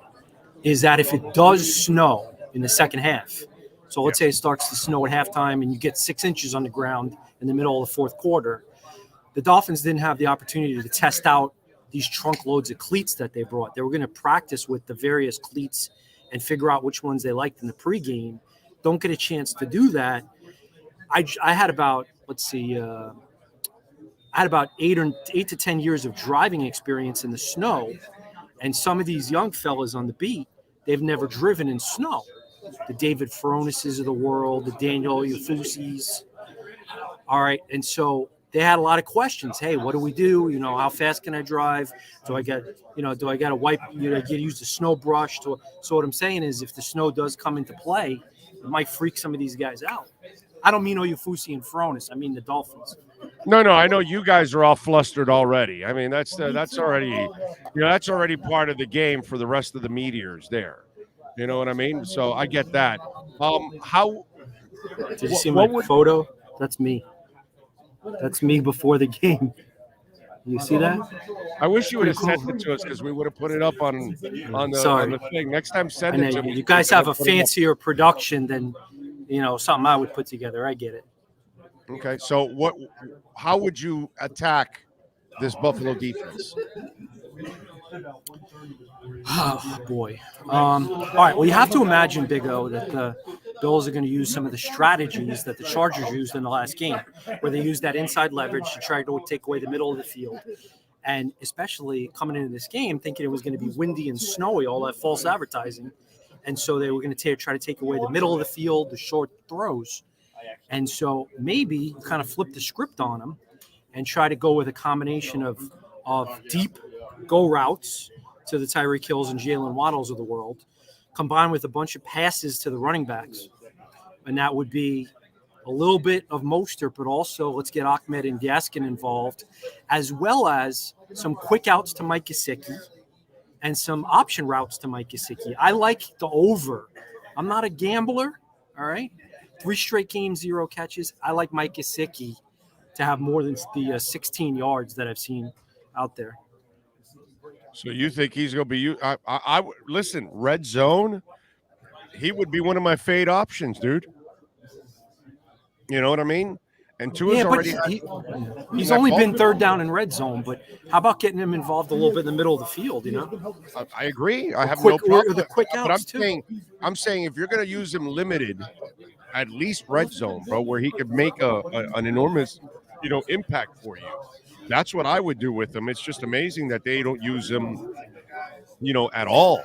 is that if it does snow in the second half, so let's say it starts to snow at halftime and you get 6 inches on the ground in the middle of the fourth quarter, the Dolphins didn't have the opportunity to test out these trunk loads of cleats that they brought. They were going to practice with the various cleats and figure out which ones they liked in the pregame. Don't get a chance to do that. I had about, I had about 8 to 10 years of driving experience in the snow. And some of these young fellas on the beat, they've never driven in snow. The David Feronises of the world, the Daniel Ufusis. All right. And so they had a lot of questions. Hey, what do we do? How fast can I drive? Do I got to wipe, use the snow brush? So what I'm saying is if the snow does come into play, it might freak some of these guys out. I don't mean Ufusi and Feronis. I mean the Dolphins. No, I know you guys are all flustered already. I mean, that's already, that's already part of the game for the rest of the meteors there. You know what I mean? So I get that. How did you see my photo? That's me. That's me before the game. You see that? I wish you would have sent it to us because we would have put it up on the thing. Next time, send it to me. You guys have a fancier production than something I would put together. I get it. Okay, so how would you attack this Buffalo defense? Oh, boy. All right. Well, you have to imagine, Big O, that the Bills are going to use some of the strategies that the Chargers used in the last game, where they used that inside leverage to try to take away the middle of the field. And especially coming into this game, thinking it was going to be windy and snowy, all that false advertising. And so they were going to try to take away the middle of the field, the short throws. And so maybe you kind of flip the script on them and try to go with a combination of deep go routes to the Tyreek Hills and Jalen Waddles of the world, combined with a bunch of passes to the running backs. And that would be a little bit of Mostert, but also let's get Ahmed and Gaskin involved, as well as some quick outs to Mike Gesicki and some option routes to Mike Gesicki. I like the over. I'm not a gambler, all right? 3 straight games, 0 catches. I like Mike Gesicki to have more than the 16 yards that I've seen out there. So you think he's going to be – I listen, red zone, he would be one of my fade options, dude. You know what I mean? And Tua's already – he's only been third down in red zone, but how about getting him involved a little bit in the middle of the field, you know? I agree. I have no problem. The quick outs, but I'm saying if you're going to use him limited, at least red zone, bro, where he could make an enormous, impact for you. That's what I would do with him. It's just amazing that they don't use him, at all.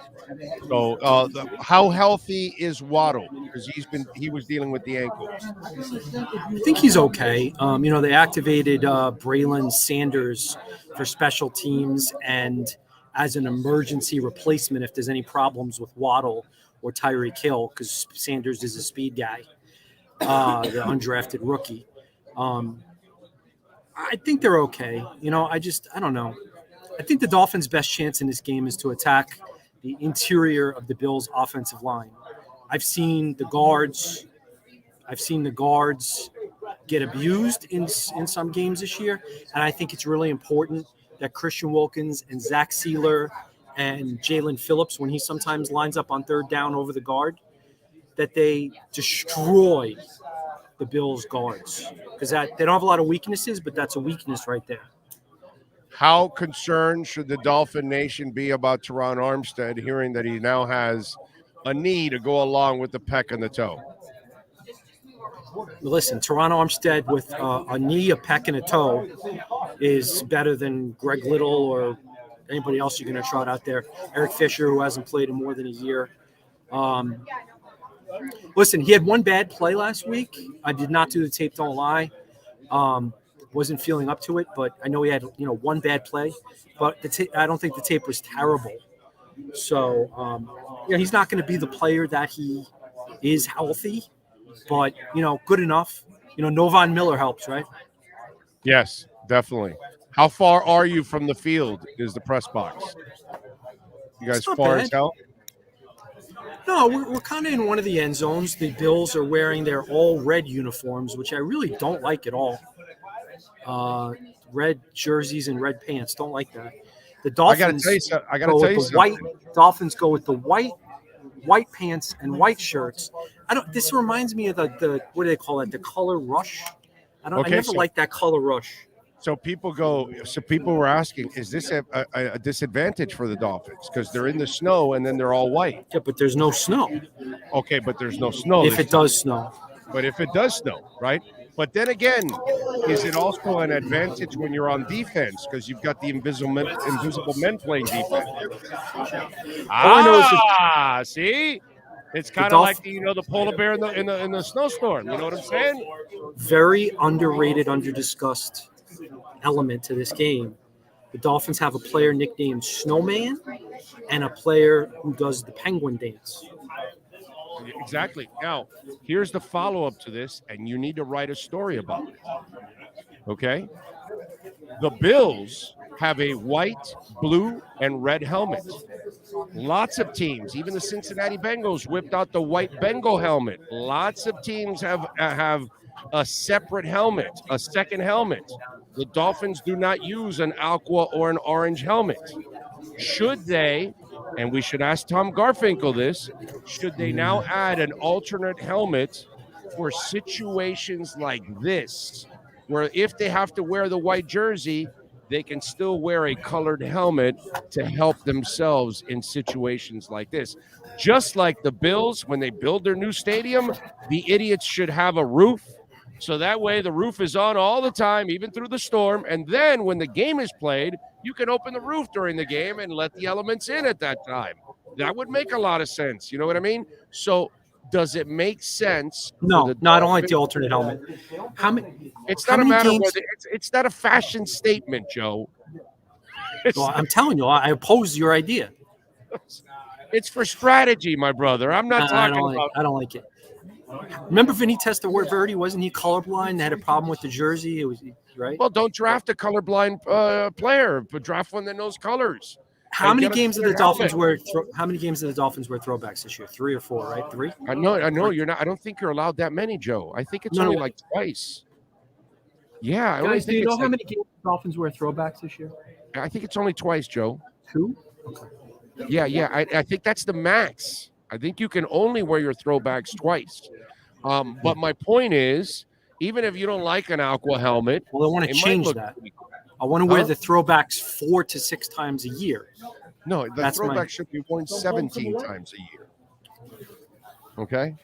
So, how healthy is Waddle? Because he was dealing with the ankles. I think he's okay. They activated Braylon Sanders for special teams and as an emergency replacement if there's any problems with Waddle or Tyreek Hill, because Sanders is a speed guy, the undrafted rookie. I think they're okay. I don't know. I think the Dolphins' best chance in this game is to attack the interior of the Bills' offensive line. I've seen the guards get abused in some games this year, and I think it's really important that Christian Wilkins and Zach Sealer and Jalen Phillips, when he sometimes lines up on third down over the guard, that they destroy the Bills' guards, because they don't have a lot of weaknesses, but that's a weakness right there. How concerned should the Dolphin Nation be about Teron Armstead, hearing that he now has a knee to go along with the peck and the toe? Listen, Teron Armstead with a knee, a peck, and a toe is better than Greg Little or anybody else you're going to trot out there. Eric Fisher, who hasn't played in more than a year. Listen, he had one bad play last week. I did not do the tape, don't lie. Wasn't feeling up to it, but I know he had, one bad play. But I don't think the tape was terrible. So, he's not going to be the player that he is healthy, but, good enough. Novon Miller helps, right? Yes, definitely. How far are you from the field is the press box? You guys far as hell? No, we're kind of in one of the end zones. The Bills are wearing their all red uniforms, which I really don't like at all. Red jerseys and red pants. Don't like that. The Dolphins Dolphins go with the white pants and white shirts. This reminds me of the what do they call it? The color rush. I never liked that color rush. So people were asking, is this a disadvantage for the Dolphins? Because they're in the snow and then they're all white. Yeah, but there's no snow. Okay, but there's no snow. If it does snow. But if it does snow, right? But then again, is it also an advantage when you're on defense because you've got the invisible men playing defense? See, it's kind of like the polar bear in the snowstorm. You know what I'm saying? Very underrated, underdiscussed element to this game. The Dolphins have a player nicknamed Snowman and a player who does the penguin dance. Exactly. Now, here's the follow-up to this, and you need to write a story about it. Okay? The Bills have a white, blue, and red helmet. Lots of teams, even the Cincinnati Bengals, whipped out the white Bengal helmet. Lots of teams have a separate helmet, a second helmet. The Dolphins do not use an aqua or an orange helmet. Should they, and we should ask Tom Garfinkel this, should they now add an alternate helmet for situations like this, where if they have to wear the white jersey, they can still wear a colored helmet to help themselves in situations like this. Just like the Bills, when they build their new stadium, the idiots should have a roof. So that way the roof is on all the time, even through the storm. And then when the game is played, you can open the roof during the game and let the elements in at that time. That would make a lot of sense. You know what I mean? So does it make sense? No, I don't like the alternate helmet. How many? It's not a matter of whether it's not a fashion statement, Joe. Well, I'm telling you, I oppose your idea. It's for strategy, my brother. I'm not talking about. I don't like it. Remember Vinny Testaverde? Wasn't he colorblind? They had a problem with the jersey. It was right. Well, don't draft a colorblind player, but draft one that knows colors. How many games did the Dolphins wear? How many games did the Dolphins wear throwbacks this year? 3 or 4, right? 3. I know. You're not. I don't think you're allowed that many, Joe. I think it's only like twice. Yeah, Guys, do you know how many games the Dolphins wear throwbacks this year? I think it's only twice, Joe. 2. Okay. Yeah. I think that's the max. I think you can only wear your throwbacks twice. But my point is, even if you don't like an aqua helmet, well, I want to change that. I want to wear the throwbacks 4 to 6 times a year. No, the throwback should be worn 17 times a year. Okay?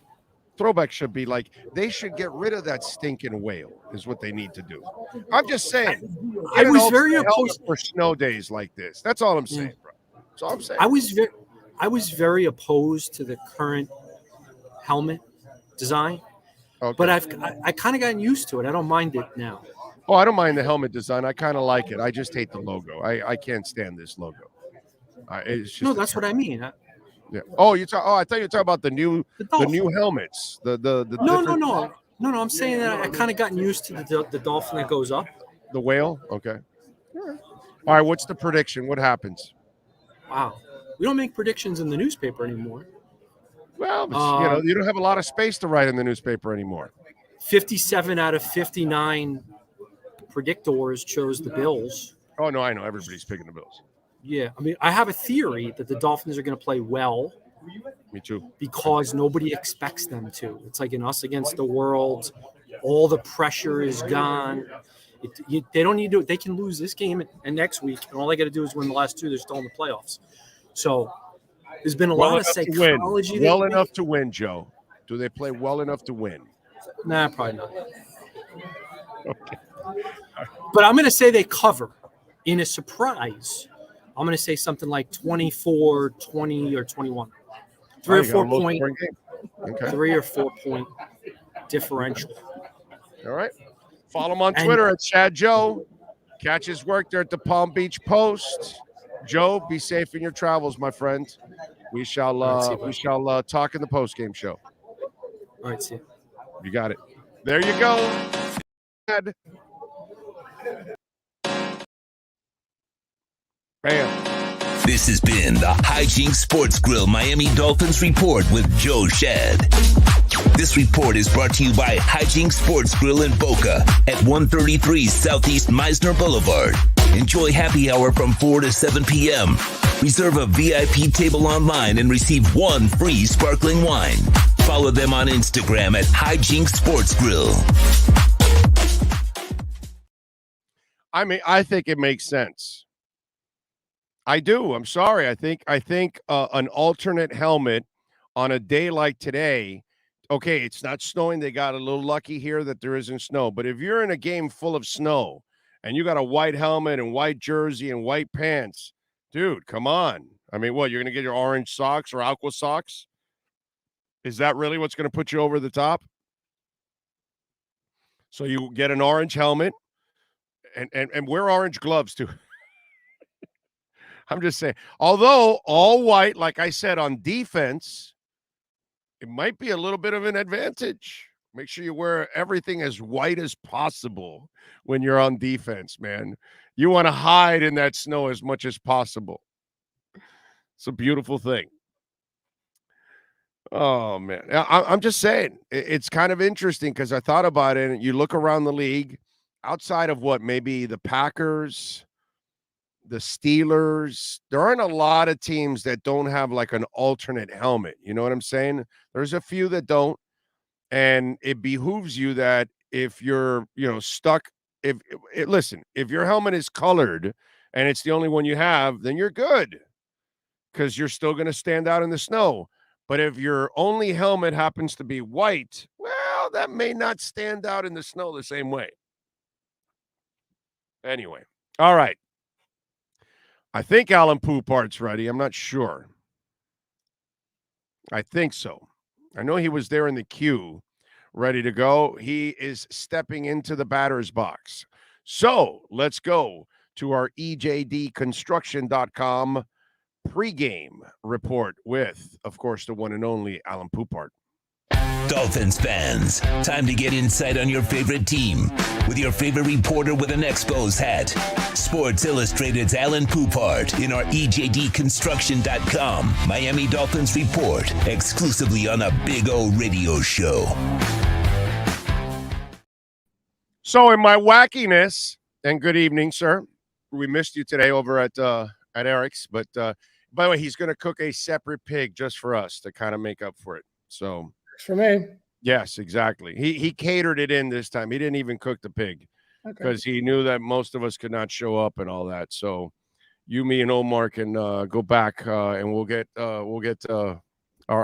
Throwback should be like, they should get rid of that stinking whale, is what they need to do. I'm just saying. I was very opposed for snow days like this. That's all I'm saying, bro. That's all I'm saying. I was very opposed to the current helmet design, but I kind of gotten used to it. I don't mind it now. Oh, I don't mind the helmet design. I kind of like it. I just hate the logo. I can't stand this logo. It's just that's what I mean. Yeah. Oh, I thought you were talking about the new helmets. No. I'm saying that I kind of gotten used to the dolphin that goes up. The whale. Okay. All right. What's the prediction? What happens? Wow. We don't make predictions in the newspaper anymore. Well, you don't have a lot of space to write in the newspaper anymore. 57 out of 59 predictors chose the Bills. Oh, no, I know. Everybody's picking the Bills. Yeah. I mean, I have a theory that the Dolphins are going to play well. Me too. Because nobody expects them to. It's like an us against the world. All the pressure is gone. They don't need to. They can lose this game and next week, and all they got to do is win the last 2. They're still in the playoffs. So there's been a lot of psychology. Well enough to win, Joe. Do they play well enough to win? Nah, probably not. Okay. But I'm going to say they cover in a surprise. I'm going to say something like 24, 20, or 21. 3 or 4 point. Okay. 3 or 4 point differential. All right. Follow him on Twitter at Shad Joe. Catch his work there at the Palm Beach Post. Joe, be safe in your travels, my friend. We shall talk in the post-game show. All right, see you. You got it. There you go. Bam. This has been the Hijinks Sports Grill Miami Dolphins Report with Joe Shad. This report is brought to you by Hijinks Sports Grill in Boca at 133 Southeast Meisner Boulevard. Enjoy happy hour from 4 to 7 p.m. Reserve a VIP table online and receive 1 free sparkling wine. Follow them on Instagram at Hijinks Sports Grill. I mean, I think it makes sense. I do. I'm sorry. I think an alternate helmet on a day like today. Okay, it's not snowing. They got a little lucky here that there isn't snow. But if you're in a game full of snow and you got a white helmet and white jersey and white pants, dude, come on. I mean, what, you're going to get your orange socks or aqua socks? Is that really what's going to put you over the top? So you get an orange helmet and wear orange gloves too. I'm just saying, although all white, like I said, on defense, it might be a little bit of an advantage. Make sure you wear everything as white as possible when you're on defense, man. You want to hide in that snow as much as possible. It's a beautiful thing. Oh, man. I'm just saying, it's kind of interesting because I thought about it, and you look around the league, outside of what, maybe the Packers, the Steelers, there aren't a lot of teams that don't have like an alternate helmet. You know what I'm saying? There's a few that don't. And it behooves you that if you're, stuck listen, if your helmet is colored and it's the only one you have, then you're good because you're still going to stand out in the snow. But if your only helmet happens to be white, well, that may not stand out in the snow the same way. Anyway, all right. I think Alan Poupart's ready. I'm not sure. I think so. I know he was there in the queue, ready to go. He is stepping into the batter's box. So let's go to our EJDconstruction.com pregame report with, of course, the one and only Alan Poupart. Dolphins fans, time to get insight on your favorite team with your favorite reporter with an Expos hat. Sports Illustrated's Alan Poupart in our EJDconstruction.com Miami Dolphins report, exclusively on a Big O radio show. So in my wackiness, and good evening, sir. We missed you today over at Eric's, but by the way, he's going to cook a separate pig just for us to kind of make up for it. So for me. Yes, exactly. He catered it in this time. He didn't even cook the pig because he knew that most of us could not show up and all that. So you, me, and Omar can go back and we'll get our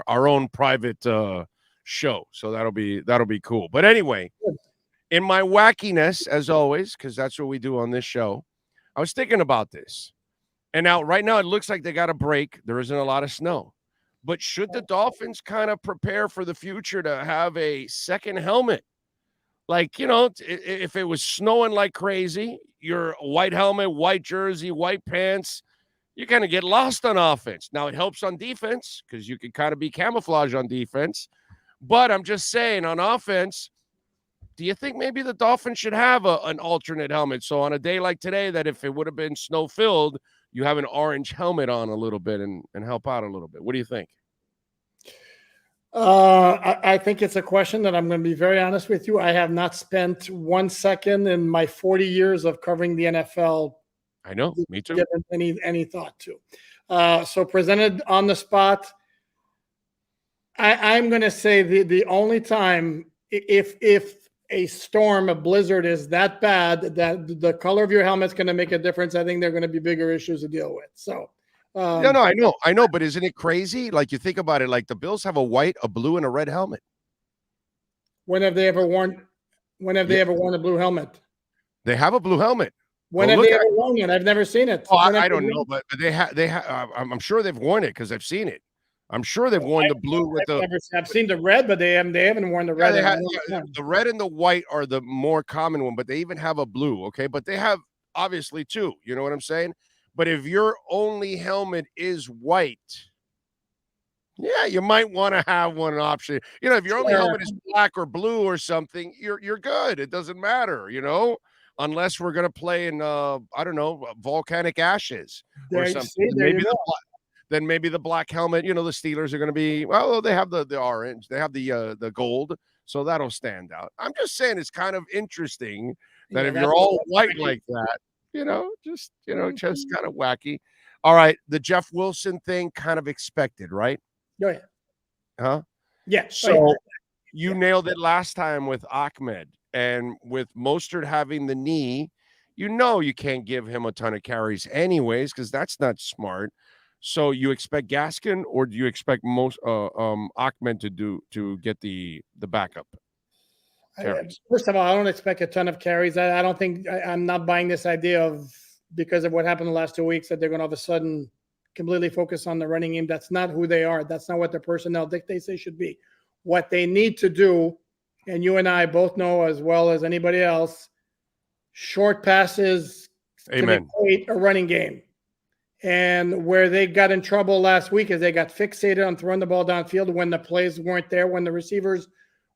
own private show. So that'll be cool. But anyway, in my wackiness, as always, because that's what we do on this show, I was thinking about this. And now, right now, it looks like they got a break. There isn't a lot of snow. But should the Dolphins kind of prepare for the future to have a second helmet? Like, you know, if it was snowing like crazy, your white helmet, white jersey, white pants, you kind of get lost on offense. Now, it helps on defense because you can kind of be camouflage on defense. But I'm just saying, on offense, do you think maybe the Dolphins should have an alternate helmet? So on a day like today, that if it would have been snow-filled, you have an orange helmet on a little bit and help out a little bit. What do you think? I think it's a question that I'm going to be very honest with you. I have not spent 1 second in my 40 years of covering the NFL. I know, me too. Given any thought to. So presented on the spot, I'm going to say the only time if a storm, a blizzard is that bad that the color of your helmet's going to make a difference, I think there are going to be bigger issues to deal with. So, I know, but isn't it crazy? Like you think about it, like the Bills have a white, a blue, and a red helmet. When have they ever worn a blue helmet? They have a blue helmet. When have they ever worn it? I've never seen it. Oh, I don't know, but they have. I'm sure they've worn it because I've seen it. I'm sure they've worn the blue with I've seen the red, but they haven't worn the red. The red and the white are the more common one, but they even have a blue. Okay, but they have obviously two. You know what I'm saying? But if your only helmet is white, yeah, you might want to have one option. You know, if your only helmet is black or blue or something, you're good. It doesn't matter. You know, unless we're gonna play in I don't know, volcanic ashes or something. Then maybe the black helmet, you know, the Steelers are going to be, well, they have the orange, they have the gold, so that'll stand out. I'm just saying it's kind of interesting that if you're all white like that, just kind of wacky. All right, the Jeff Wilson thing, kind of expected, right? Oh, yeah. Huh? Yeah. So you nailed it last time with Ahmed, and with Mostert having the knee, you can't give him a ton of carries anyways, because that's not smart. So you expect Gaskin, or do you expect Ahmed to get the backup carries? First of all, I don't expect a ton of carries. I don't think I'm not buying this idea of, because of what happened the last 2 weeks, that they're going to all of a sudden completely focus on the running game. That's not who they are. That's not what their personnel dictates they should be. What they need to do, and you and I both know as well as anybody else, short passes can equate a running game. And where they got in trouble last week is they got fixated on throwing the ball downfield when the plays weren't there, when the receivers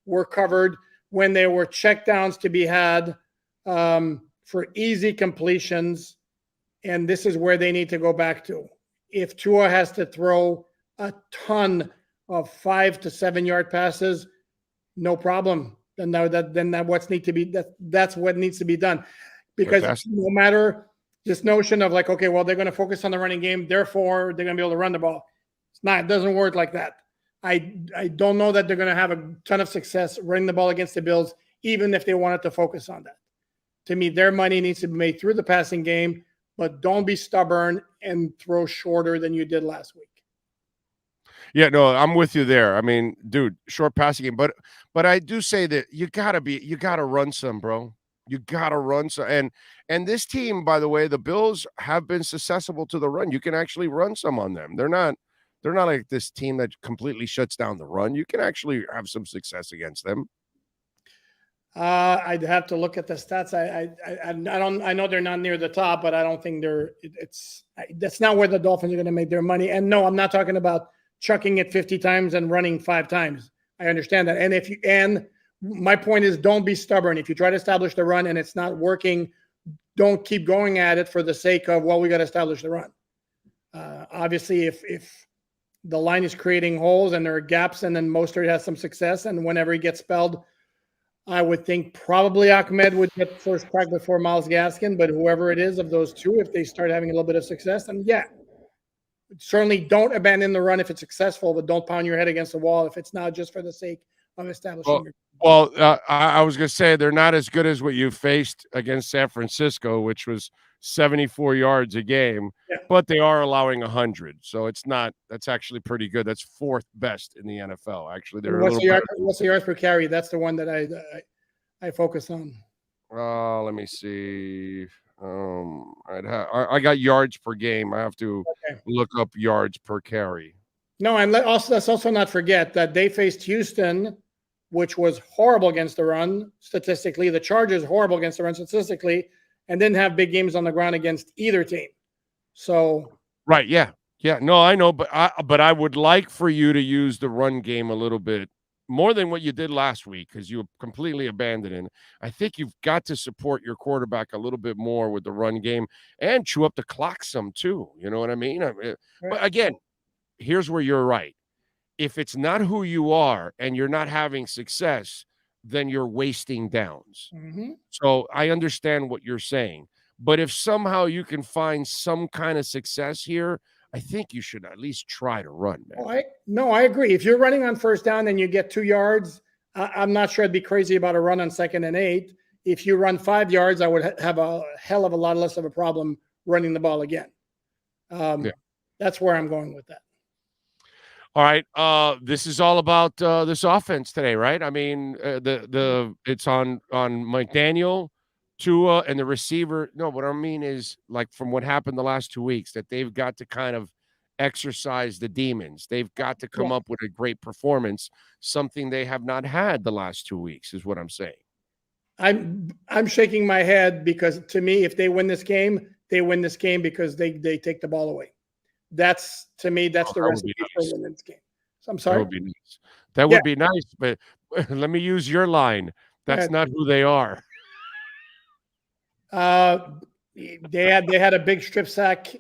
were covered, when there were checkdowns to be had for easy completions. And this is where they need to go back to. If Tua has to throw a ton of 5 to 7 yard passes, no problem. That's what needs to be done. Because no matter this notion of like, okay, well, they're going to focus on the running game, therefore they're going to be able to run the ball. It's not. It doesn't work like that. I don't know that they're going to have a ton of success running the ball against the Bills, even if they wanted to focus on that. to me, their money needs to be made through the passing game, but don't be stubborn and throw shorter than you did last week. Yeah, no, I'm with you there. I mean, dude, short passing game, but I do say that you gotta run some, bro. You gotta run some, and this team, by the way, the Bills have been susceptible to the run. You can actually run some on them. They're not like this team that completely shuts down the run. You can actually have some success against them. I'd have to look at the stats. I know they're not near the top, but I don't think that's not where the Dolphins are going to make their money. And no, I'm not talking about chucking it 50 times and running 5 times. I understand that. And my point is, don't be stubborn. If you try to establish the run and it's not working, don't keep going at it for the sake of, well, we got to establish the run. Obviously, if the line is creating holes and there are gaps, and then Mostert has some success, and whenever he gets spelled, I would think probably Ahmed would get first crack before Myles Gaskin, but whoever it is of those two, if they start having a little bit of success, then yeah, certainly don't abandon the run if it's successful, but don't pound your head against the wall if it's not just for the sake of establishing your. Well, I was going to say they're not as good as what you faced against San Francisco, which was 74 yards a game, but they are allowing 100. So it's not, that's actually pretty good. That's 4th best in the NFL. Actually, they're What's the yards per carry? That's the one that I focus on. Let me see. I got yards per game. I have to look up yards per carry. No, and let's also not forget that they faced Houston, which was horrible against the run statistically. The Chargers horrible against the run statistically, and didn't have big games on the ground against either team. So right, yeah. No, I know, but I would like for you to use the run game a little bit more than what you did last week, because you completely abandoned it. I think you've got to support your quarterback a little bit more with the run game and chew up the clock some too. You know what I mean? But again, here's where you're right. If it's not who you are and you're not having success, then you're wasting downs. Mm-hmm. So I understand what you're saying. But if somehow you can find some kind of success here, I think you should at least try to run, man. I agree. If you're running on first down and you get 2 yards, I'm not sure I'd be crazy about a run on 2nd and 8. If you run 5 yards, I would have a hell of a lot less of a problem running the ball again. That's where I'm going with that. All right. This is all about this offense today, right? I mean, it's on McDaniel, Tua, and the receiver. No, what I mean is, like, from what happened the last 2 weeks, that they've got to kind of exercise the demons. They've got to come up with a great performance, something they have not had the last 2 weeks, is what I'm saying. I'm shaking my head, because to me, if they win this game, they win this game because they take the ball away. That's, to me, that's the recipe for winning this game. So I'm sorry. That would be nice. That would be nice, but let me use your line. That's not who they are. They had a big strip sack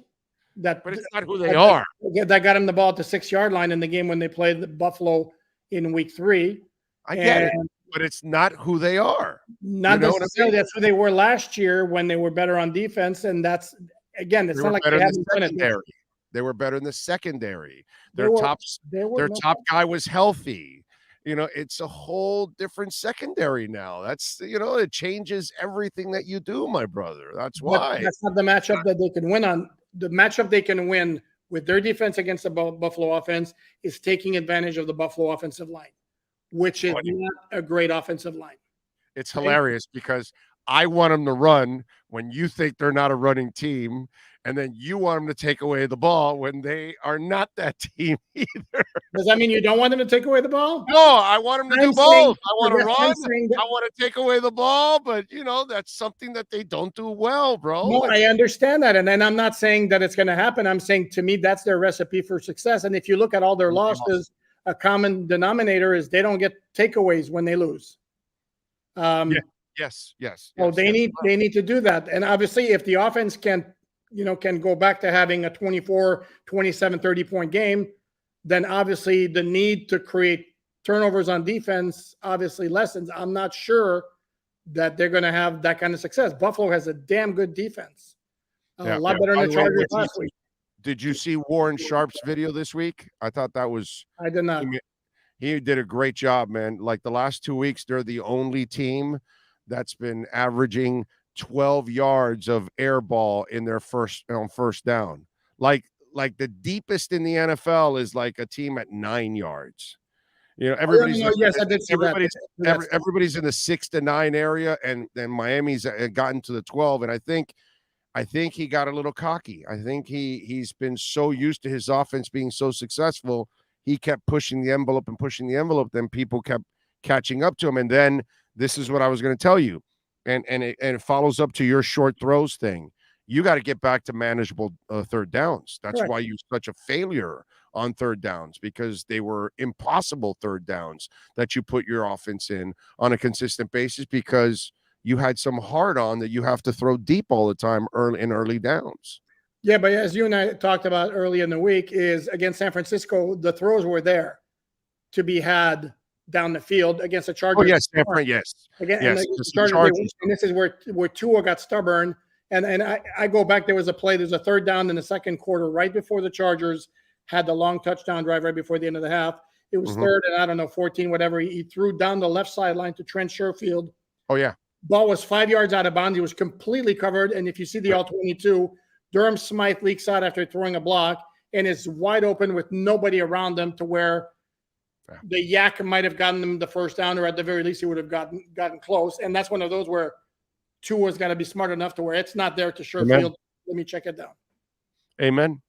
but it's not who they are. That got him the ball at the 6-yard line in the game when they played the Buffalo in week 3. I get it, but it's not who they are. Not necessarily. That's who they were last year when they were better on defense, and that's, again, it's not like they haven't done it. They were better in the secondary. Their top guy was healthy. You know, it's a whole different secondary now. That's, it changes everything that you do, my brother. That's why. But that's not the matchup that they can win on. The matchup they can win with their defense against the Buffalo offense is taking advantage of the Buffalo offensive line, which is not a great offensive line. It's hilarious because I want them to run when you think they're not a running team, and then you want them to take away the ball when they are not that team either. Does that mean you don't want them to take away the ball? No, I want them to do both. I want to run. I want to take away the ball, but, that's something that they don't do well, bro. No, I understand that. And then I'm not saying that it's going to happen. I'm saying, to me, that's their recipe for success. And if you look at all their losses, a common denominator is they don't get takeaways when they lose. Yes. So they need to do that. And obviously, if the offense can go back to having a 24, 27, 30-point game, then obviously the need to create turnovers on defense obviously lessens. I'm not sure that they're going to have that kind of success. Buffalo has a damn good defense. A lot better than the Chargers last week. Did you see Warren Sharp's video this week? I thought that was... I did not. He did a great job, man. Like, the last 2 weeks, they're the only team that's been averaging 12 yards of air ball in their first down. Like the deepest in the NFL is like a team at 9 yards. You know, everybody's yes, I did see everybody's in the 6 to 9 area, and then Miami's gotten to the 12. And I think he got a little cocky. I think he's been so used to his offense being so successful, he kept pushing the envelope. Then people kept catching up to him. And then this is what I was going to tell you, and it follows up to your short throws thing. You got to get back to manageable third downs. That's why you're such a failure on third downs, because they were impossible third downs that you put your offense in on a consistent basis, because you had some hard on that you have to throw deep all the time early downs. Yeah, but as you and I talked about early in the week, is against San Francisco, the throws were there to be had down the field against the Chargers. Oh, yes, yes. Again, yes. The Chargers, and this is where Tua got stubborn. And I go back, there's a third down in the second quarter right before the Chargers had the long touchdown drive right before the end of the half. It was third and 14, whatever. He threw down the left sideline to Trent Sherfield. Oh, yeah. Ball was 5 yards out of bounds. He was completely covered. And if you see the all-22, Durham Smythe leaks out after throwing a block and is wide open with nobody around him, to where the yak might have gotten him the first down, or at the very least he would have gotten close. And that's one of those where Tua's got to be smart enough to where it's not there to Sherfield. Amen. Let me check it down. Amen.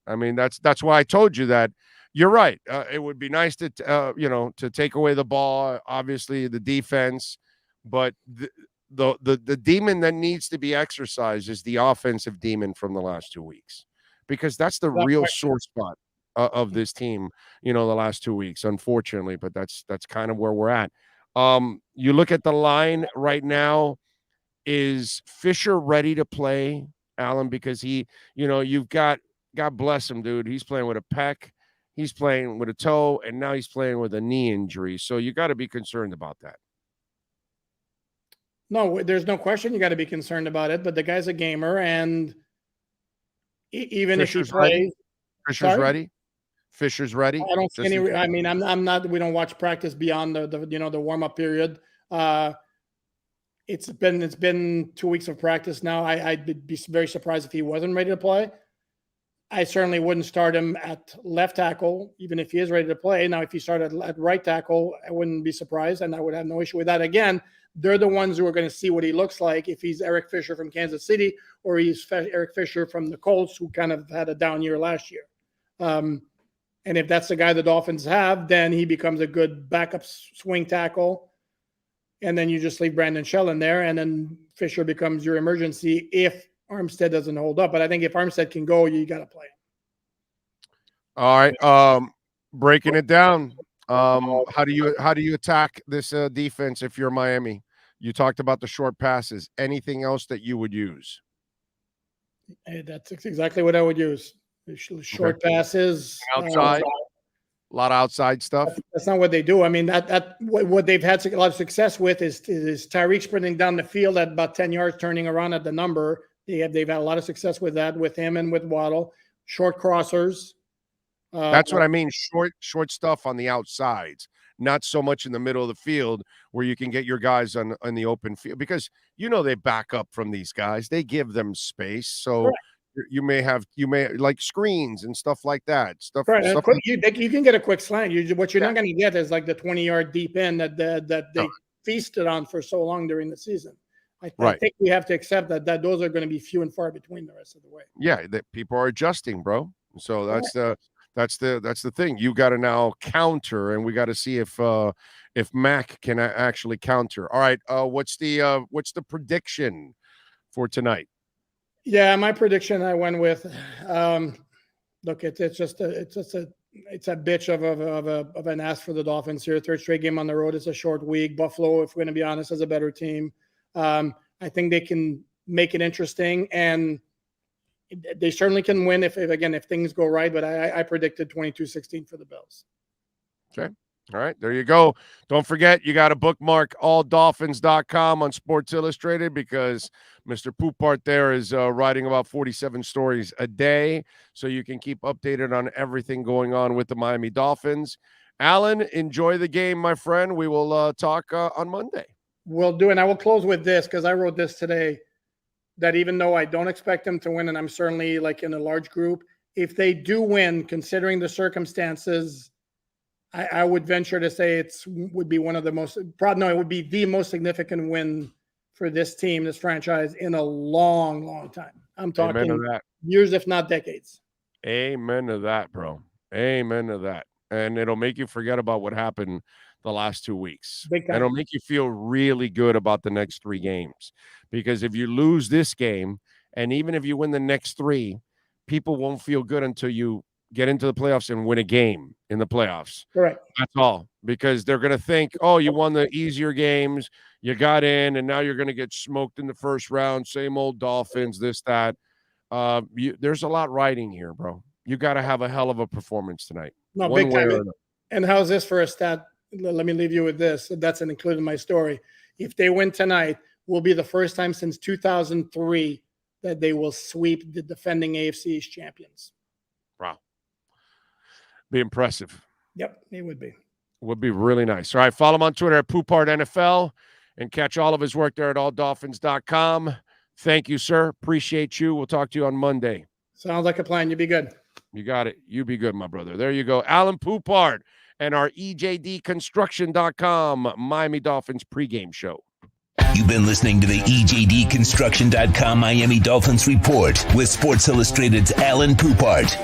I mean, that's why I told you that. You're right. It would be nice to to take away the ball, obviously the defense, but the demon that needs to be exercised is the offensive demon from the last 2 weeks, because that's the real sore spot of this team. The last 2 weeks, unfortunately, but that's kind of where we're at. You look at the line right now. Is Fisher ready to play, Alan? Because you've got, God bless him, dude. He's playing with a pec, he's playing with a toe, and now he's playing with a knee injury. So you got to be concerned about that. No, there's no question you got to be concerned about it. But the guy's a gamer, and even Fisher's if he plays, ready. Fisher's ready. I don't see any. I mean, I'm not. We don't watch practice beyond the warm up period. It's been 2 weeks of practice now. I'd be very surprised if he wasn't ready to play. I certainly wouldn't start him at left tackle, even if he is ready to play. Now, if he started at right tackle, I wouldn't be surprised, and I would have no issue with that. Again, they're the ones who are going to see what he looks like, if he's Eric Fisher from Kansas City or he's Eric Fisher from the Colts, who kind of had a down year last year. And if that's the guy the Dolphins have, then he becomes a good backup swing tackle. And then you just leave Brandon Shell in there, and then Fisher becomes your emergency if Armstead doesn't hold up. But I think if Armstead can go, you got to play him. All right. Breaking it down. How do you attack this defense if you're Miami? You talked about the short passes. Anything else that you would use? That's exactly what I would use. Short passes. Outside. A lot of outside stuff. That's not what they do. I mean, what they've had a lot of success with is Tyreek sprinting down the field at about 10 yards, turning around at the number. They've had a lot of success with that, with him and with Waddle. Short crossers. That's what I mean. Short stuff on the outsides, not so much in the middle of the field where you can get your guys on the open field, because they back up from these guys. They give them space, so. Right. You may like screens and stuff like that. Right. You can get a quick slant. What you're not going to get is like the 20-yard deep end that they feasted on for so long during the season. I think we have to accept that those are going to be few and far between the rest of the way. Yeah, that people are adjusting, bro. So that's the thing. You got to now counter, and we got to see if Mac can actually counter. All right. What's the prediction for tonight? Yeah, my prediction I went with. Look, it's a bitch of an ass for the Dolphins here. Third straight game on the road. It's a short week. Buffalo, if we're going to be honest, is a better team. I think they can make it interesting, and they certainly can win if things go right. But I predicted 22-16 for the Bills. Okay. All right, there you go. Don't forget, you got to bookmark alldolphins.com on Sports Illustrated, because Mr. Poupart there is writing about 47 stories a day, so you can keep updated on everything going on with the Miami Dolphins. Alan, enjoy the game, my friend. We will talk on Monday. will do. And I will close with this because I wrote this today, that even though I don't expect them to win, and I'm certainly like in a large group, if they do win, considering the circumstances, I would venture to say would be one of the most, no, it would be the most significant win for this team, this franchise, in a long, long time. I'm talking years, if not decades. Amen to that, bro. Amen to that. And it'll make you forget about what happened the last 2 weeks. Big time. It'll make you feel really good about the next 3 games. Because if you lose this game, and even if you win the next 3, people won't feel good until you get into the playoffs and win a game in the playoffs. Correct. That's all. Because they're going to think, oh, you won the easier games, you got in, and now you're going to get smoked in the first round. Same old Dolphins, this, that. There's a lot riding here, bro. You got to have a hell of a performance tonight. No, big time. And how's this for a stat? Let me leave you with this. That's included in my story. If they win tonight, will be the first time since 2003 that they will sweep the defending AFC East champions. Wow. Be impressive. Yep, it would be. Would be really nice. All right, follow him on Twitter at Poupart NFL and catch all of his work there at alldolphins.com. Thank you, sir. Appreciate you. We'll talk to you on Monday. Sounds like a plan. You be good. You got it. You be good, my brother. There you go. Alan Poupart and our EJDconstruction.com Miami Dolphins pregame show. You've been listening to the EJDconstruction.com Miami Dolphins report with Sports Illustrated's Alan Poupart.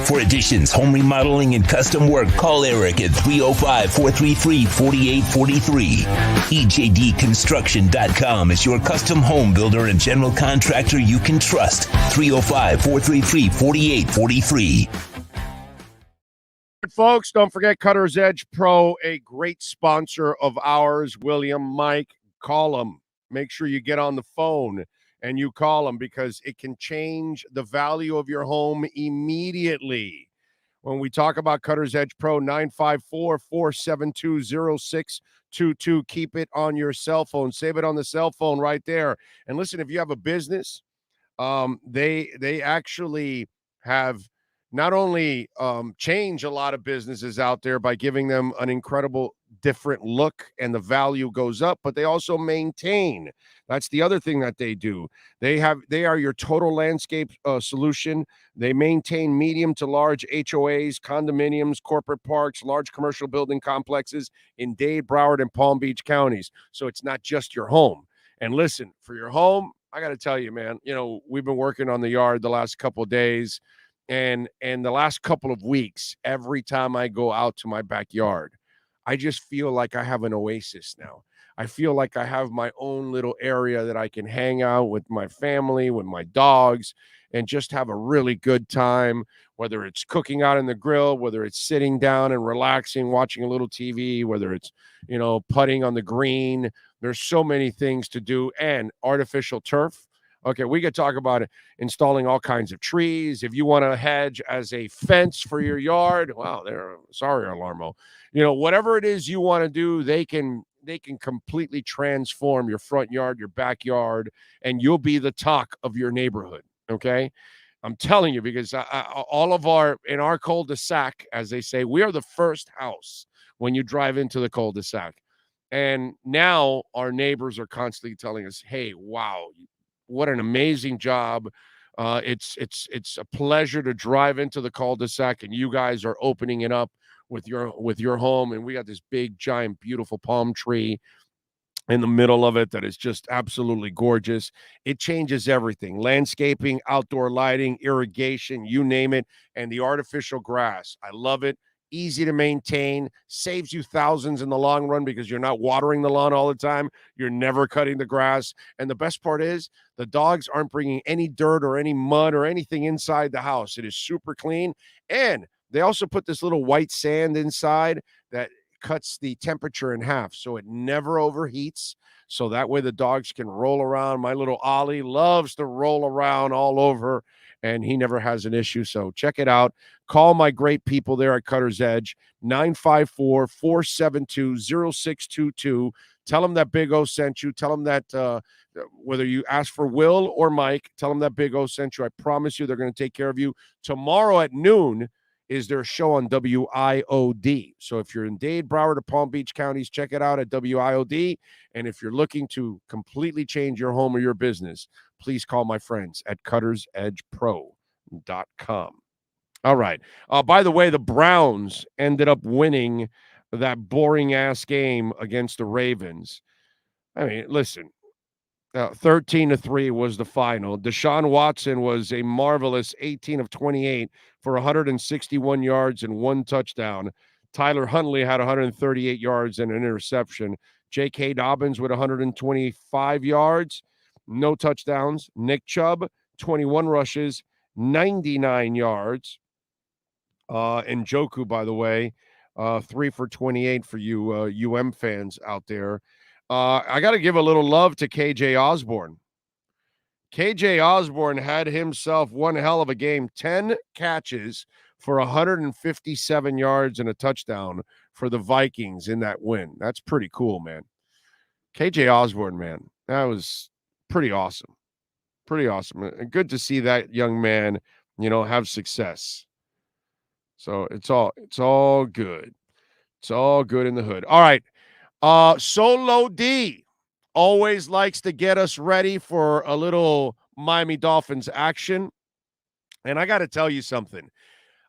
For additions, home remodeling, and custom work, call Eric at 305-433-4843. EJDconstruction.com is your custom home builder and general contractor you can trust. 305-433-4843. Folks, don't forget Cutter's Edge Pro, a great sponsor of ours. William, Mike, call them. Make sure you get on the phone and you call them because it can change the value of your home immediately. When we talk about Cutter's Edge Pro, 954-472-0622. Keep it on your cell phone. Save it on the cell phone right there. And listen, if you have a business, they actually have not only change a lot of businesses out there by giving them an incredible different look and the value goes up, but they also maintain. That's the other thing that they do. They are your total landscape solution. They maintain medium to large HOAs, condominiums, corporate parks, large commercial building complexes in Dade, Broward, and Palm Beach counties. So it's not just your home. And listen, for your home, I got to tell you, man, we've been working on the yard the last couple of days. And the last couple of weeks, every time I go out to my backyard, I just feel like I have an oasis now. I feel like I have my own little area that I can hang out with my family, with my dogs, and just have a really good time, whether it's cooking out in the grill, whether it's sitting down and relaxing, watching a little TV, whether it's, putting on the green. There's so many things to do, and artificial turf. Okay, we could talk about it, installing all kinds of trees. If you want to hedge as a fence for your yard, wow, sorry, Alarmo. Whatever it is you want to do, they can completely transform your front yard, your backyard, and you'll be the talk of your neighborhood. Okay, I'm telling you, because in our cul-de-sac, as they say, we are the first house when you drive into the cul-de-sac, and now our neighbors are constantly telling us, "Hey, wow, what an amazing job. It's a pleasure to drive into the cul-de-sac, and you guys are opening it up with your home. And we got this big, giant, beautiful palm tree in the middle of it that is just absolutely gorgeous. It changes everything. Landscaping, outdoor lighting, irrigation, you name it. And the artificial grass. I love it. Easy to maintain, saves you thousands in the long run because you're not watering the lawn all the time. You're never cutting the grass. And the best part is the dogs aren't bringing any dirt or any mud or anything inside the house. It is super clean. And they also put this little white sand inside that cuts the temperature in half so it never overheats. So that way the dogs can roll around. My little Ollie loves to roll around all over, and he never has an issue. So check it out. Call my great people there at Cutter's Edge, 954-472-0622. Tell them that Big O sent you. Tell them that whether you ask for Will or Mike, tell them that Big O sent you. I promise you they're going to take care of you. Tomorrow at noon is their show on WIOD. So if you're in Dade, Broward, or Palm Beach counties, check it out at WIOD. And if you're looking to completely change your home or your business, please call my friends at cuttersedgepro.com. All right. By the way, the Browns ended up winning that boring-ass game against the Ravens. I mean, listen, 13-3 was the final. Deshaun Watson was a marvelous 18 of 28 for 161 yards and 1 touchdown. Tyler Huntley had 138 yards and an interception. J.K. Dobbins with 125 yards, no touchdowns. Nick Chubb, 21 rushes, 99 yards. And Njoku, by the way, 3 for 28 for you fans out there. I got to give a little love to KJ Osborne. KJ Osborne had himself one hell of a game. 10 catches for 157 yards and a touchdown for the Vikings in that win. That's pretty cool, man. KJ Osborne, man, that was pretty awesome. Pretty awesome. And good to see that young man, have success. So it's all good. It's all good in the hood. All right. Solo D always likes to get us ready for a little Miami Dolphins action. And I got to tell you something.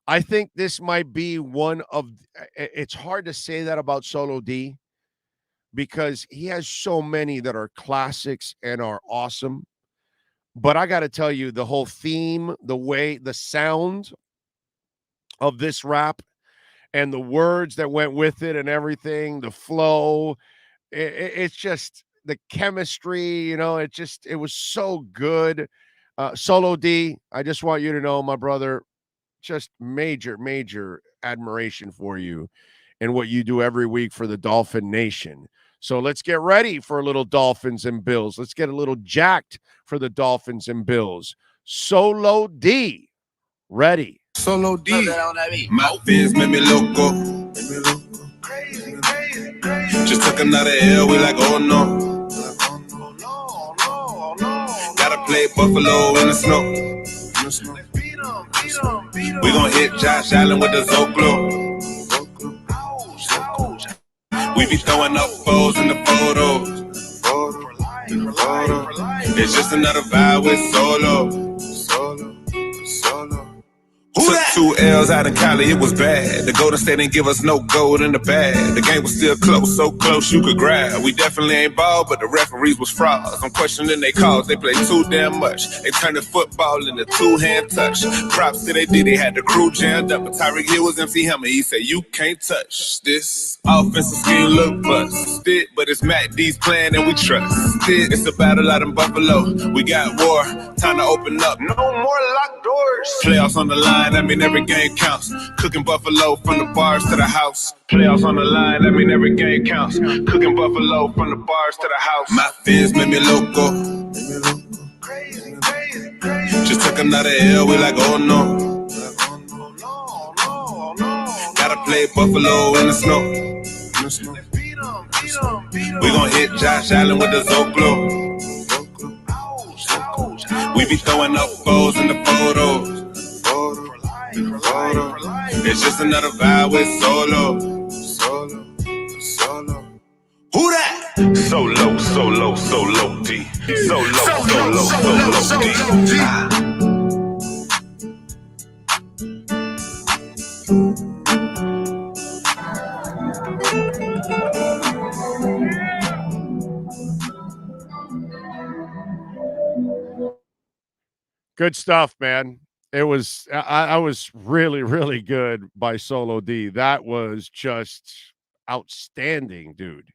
I think this might be it's hard to say that about Solo D because he has so many that are classics and are awesome. But I got to tell you, the whole theme, the sound of this rap and the words that went with it and everything, the flow, it's just the chemistry, it was so good. Solo D, I just want you to know, my brother, just major admiration for you and what you do every week for the Dolphin Nation. So let's get ready for a little Dolphins and Bills. Let's get a little jacked for the Dolphins and Bills. Solo D, ready. Solo D. My Phinz made me loco. Just took another L, we like, oh no. Gotta play Buffalo in the snow. We gon' hit Josh Allen with the Zoclo. We be throwing up foes in the photos. It's just another vibe with Solo. Took 2 L's out of Cali, it was bad. The Golden State didn't give us no gold in the bag. The game was still close, so close you could grab. We definitely ain't ball, but the referees was frauds. I'm questioning they calls, they play too damn much. They turned the football into 2-hand touch. Props to they did, they had the crew jammed up. But Tyreek Hill was MC Hammer, he said you can't touch this. Offensive scheme look busted, but it's Matt D's plan and we trust it. It's a battle out in Buffalo, we got war, time to open up. No more locked doors. Playoffs on the line, I mean every game counts. Cooking Buffalo from the bars to the house. Playoffs on the line, I mean every game counts. Cooking Buffalo from the bars to the house. My Phinz made me loco. Just took another L, we like, oh no. Gotta play Buffalo in the snow. We gon' hit Josh Allen with the Zoclo. We be throwing up foes in the photos. It's just another vibe with Solo. Who that? Solo D. Solo D. Good stuff, man. It was, I was really good by Solo D. That was just outstanding, dude.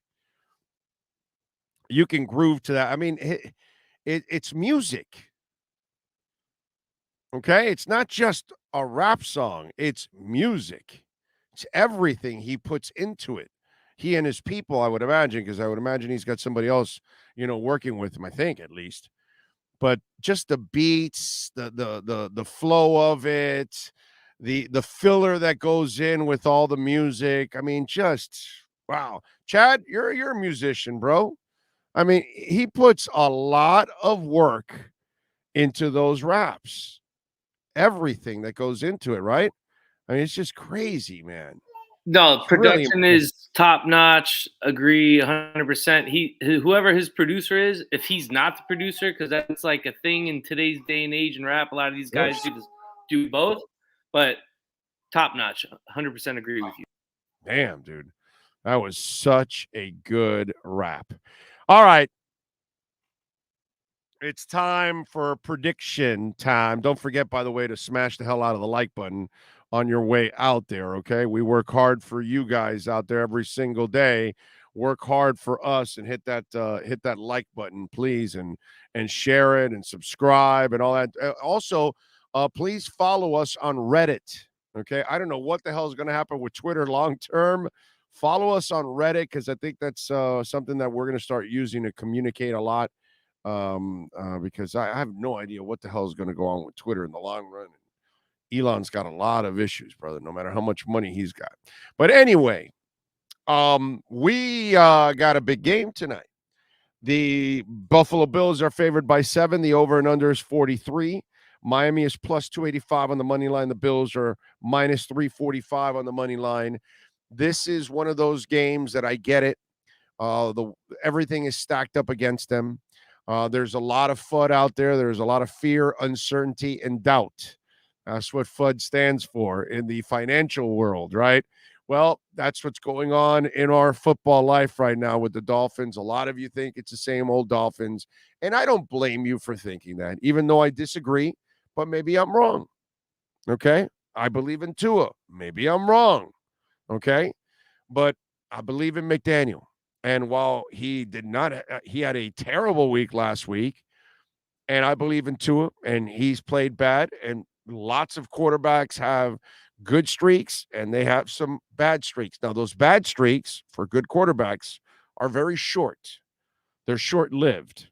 You can groove to that. I mean, it's music. Okay? It's not just a rap song. It's music. It's everything he puts into it. He and his people, I would imagine, because I would imagine he's got somebody else, working with him, I think, at least. But just the beats, the flow of it, the filler that goes in with all the music. I mean, just wow. Chad, you're a musician, bro. I mean, he puts a lot of work into those raps. Everything that goes into it, right? I mean, it's just crazy, man. No, It's production really is top notch. Agree 100%. Whoever his producer is, if he's not the producer, because that's like a thing in today's day and age in rap. A lot of these guys do both, but top notch. 100% agree with you. Damn, dude. That was such a good rap. All right. It's time for prediction time. Don't forget, by the way, to smash the hell out of the like button on your way out there, okay? We work hard for you guys out there every single day. Work hard for us and hit that like button, please, and share it and subscribe and all that. Also, please follow us on Reddit, okay? I don't know what the hell is going to happen with Twitter long term. Follow us on Reddit because I think that's something that we're going to start using to communicate a lot. Because I have no idea what the hell is going to go on with Twitter in the long run. Elon's got a lot of issues, brother, no matter how much money he's got. But anyway, we got a big game tonight. The Buffalo Bills are favored by 7. The over and under is 43. Miami is plus 285 on the money line. The Bills are minus 345 on the money line. This is one of those games that I get it. Everything is stacked up against them. There's a lot of FUD out there. There's a lot of fear, uncertainty, and doubt. That's what FUD stands for in the financial world, right? Well, that's what's going on in our football life right now with the Dolphins. A lot of you think it's the same old Dolphins, and I don't blame you for thinking that, even though I disagree, but maybe I'm wrong, okay? I believe in Tua. Maybe I'm wrong, okay? But I believe in McDaniel. And while he had a terrible week last week, and I believe in Tua, and he's played bad, and lots of quarterbacks have good streaks, and they have some bad streaks. Now, those bad streaks for good quarterbacks are very short. They're short-lived.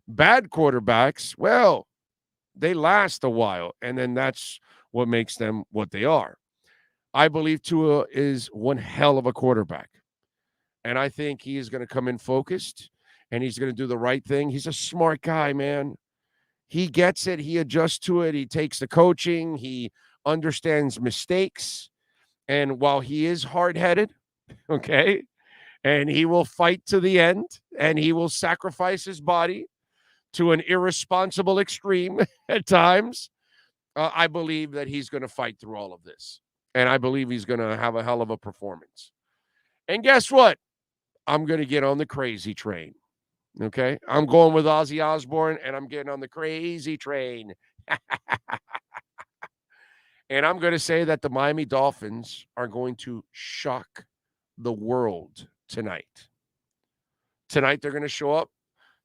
Bad quarterbacks, well, they last a while, and then that's what makes them what they are. I believe Tua is one hell of a quarterback. And I think he is going to come in focused, and he's going to do the right thing. He's a smart guy, man. He gets it. He adjusts to it. He takes the coaching. He understands mistakes. And while he is hard-headed, okay, and he will fight to the end, and he will sacrifice his body to an irresponsible extreme at times, I believe that he's going to fight through all of this. And I believe he's going to have a hell of a performance. And guess what? I'm going to get on the crazy train, okay? I'm going with Ozzy Osbourne, and I'm getting on the crazy train. And I'm going to say that the Miami Dolphins are going to shock the world tonight. Tonight, they're going to show up.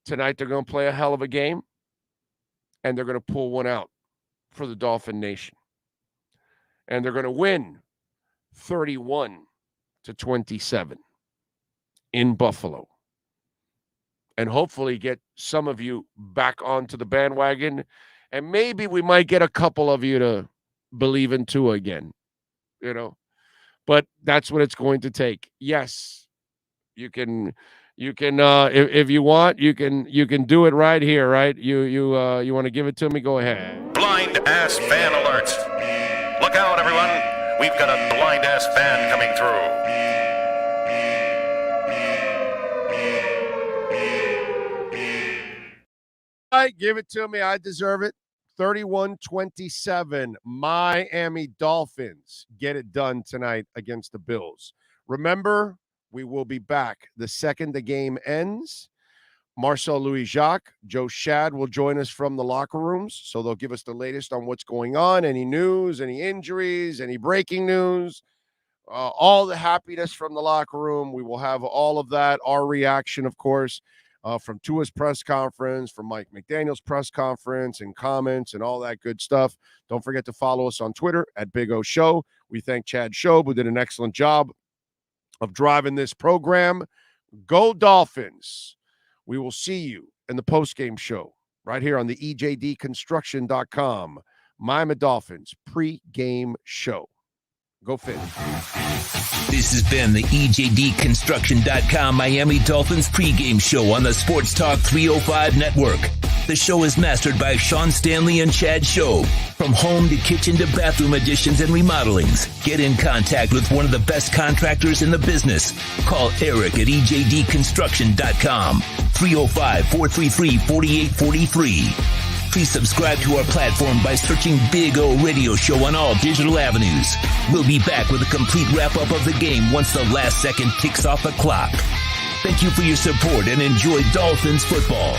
Tonight, they're going to play a hell of a game, and they're going to pull one out for the Dolphin Nation. And they're going to win 31-27. In Buffalo, and hopefully get some of you back onto the bandwagon, and maybe we might get a couple of you to believe in Tua again, but that's what it's going to take. Yes, you can if you want, you can do it right here, right? You want to give it to me? Go ahead. Blind ass fan alert! Look out, everyone! We've got a blind ass fan coming through. Give it to me. I deserve it. 31-27. Miami Dolphins get it done tonight against the Bills. Remember, we will be back the second the game ends. Marcel Louis-Jacques, Joe Shad will join us from the locker rooms, so they'll give us the latest on what's going on, any news, any injuries, any breaking news, all the happiness from the locker room. We will have all of that, our reaction, of course, from Tua's press conference, from Mike McDaniel's press conference and comments and all that good stuff. Don't forget to follow us on Twitter at Big O Show. We thank Chad Shobe, who did an excellent job of driving this program. Go Dolphins. We will see you in the postgame show right here on the EJDconstruction.com Miami Dolphins pregame show. Go Phinz. This has been the EJDconstruction.com Miami Dolphins pregame show on the Sports Talk 305 network. The show is mastered by Sean Stanley and Chad Shobe. From home to kitchen to bathroom additions and remodelings, get in contact with one of the best contractors in the business. Call Eric at ejdconstruction.com, 305-433-4843. Please subscribe to our platform by searching Big O Radio Show on all digital avenues. We'll be back with a complete wrap-up of the game once the last second ticks off the clock. Thank you for your support and enjoy Dolphins football.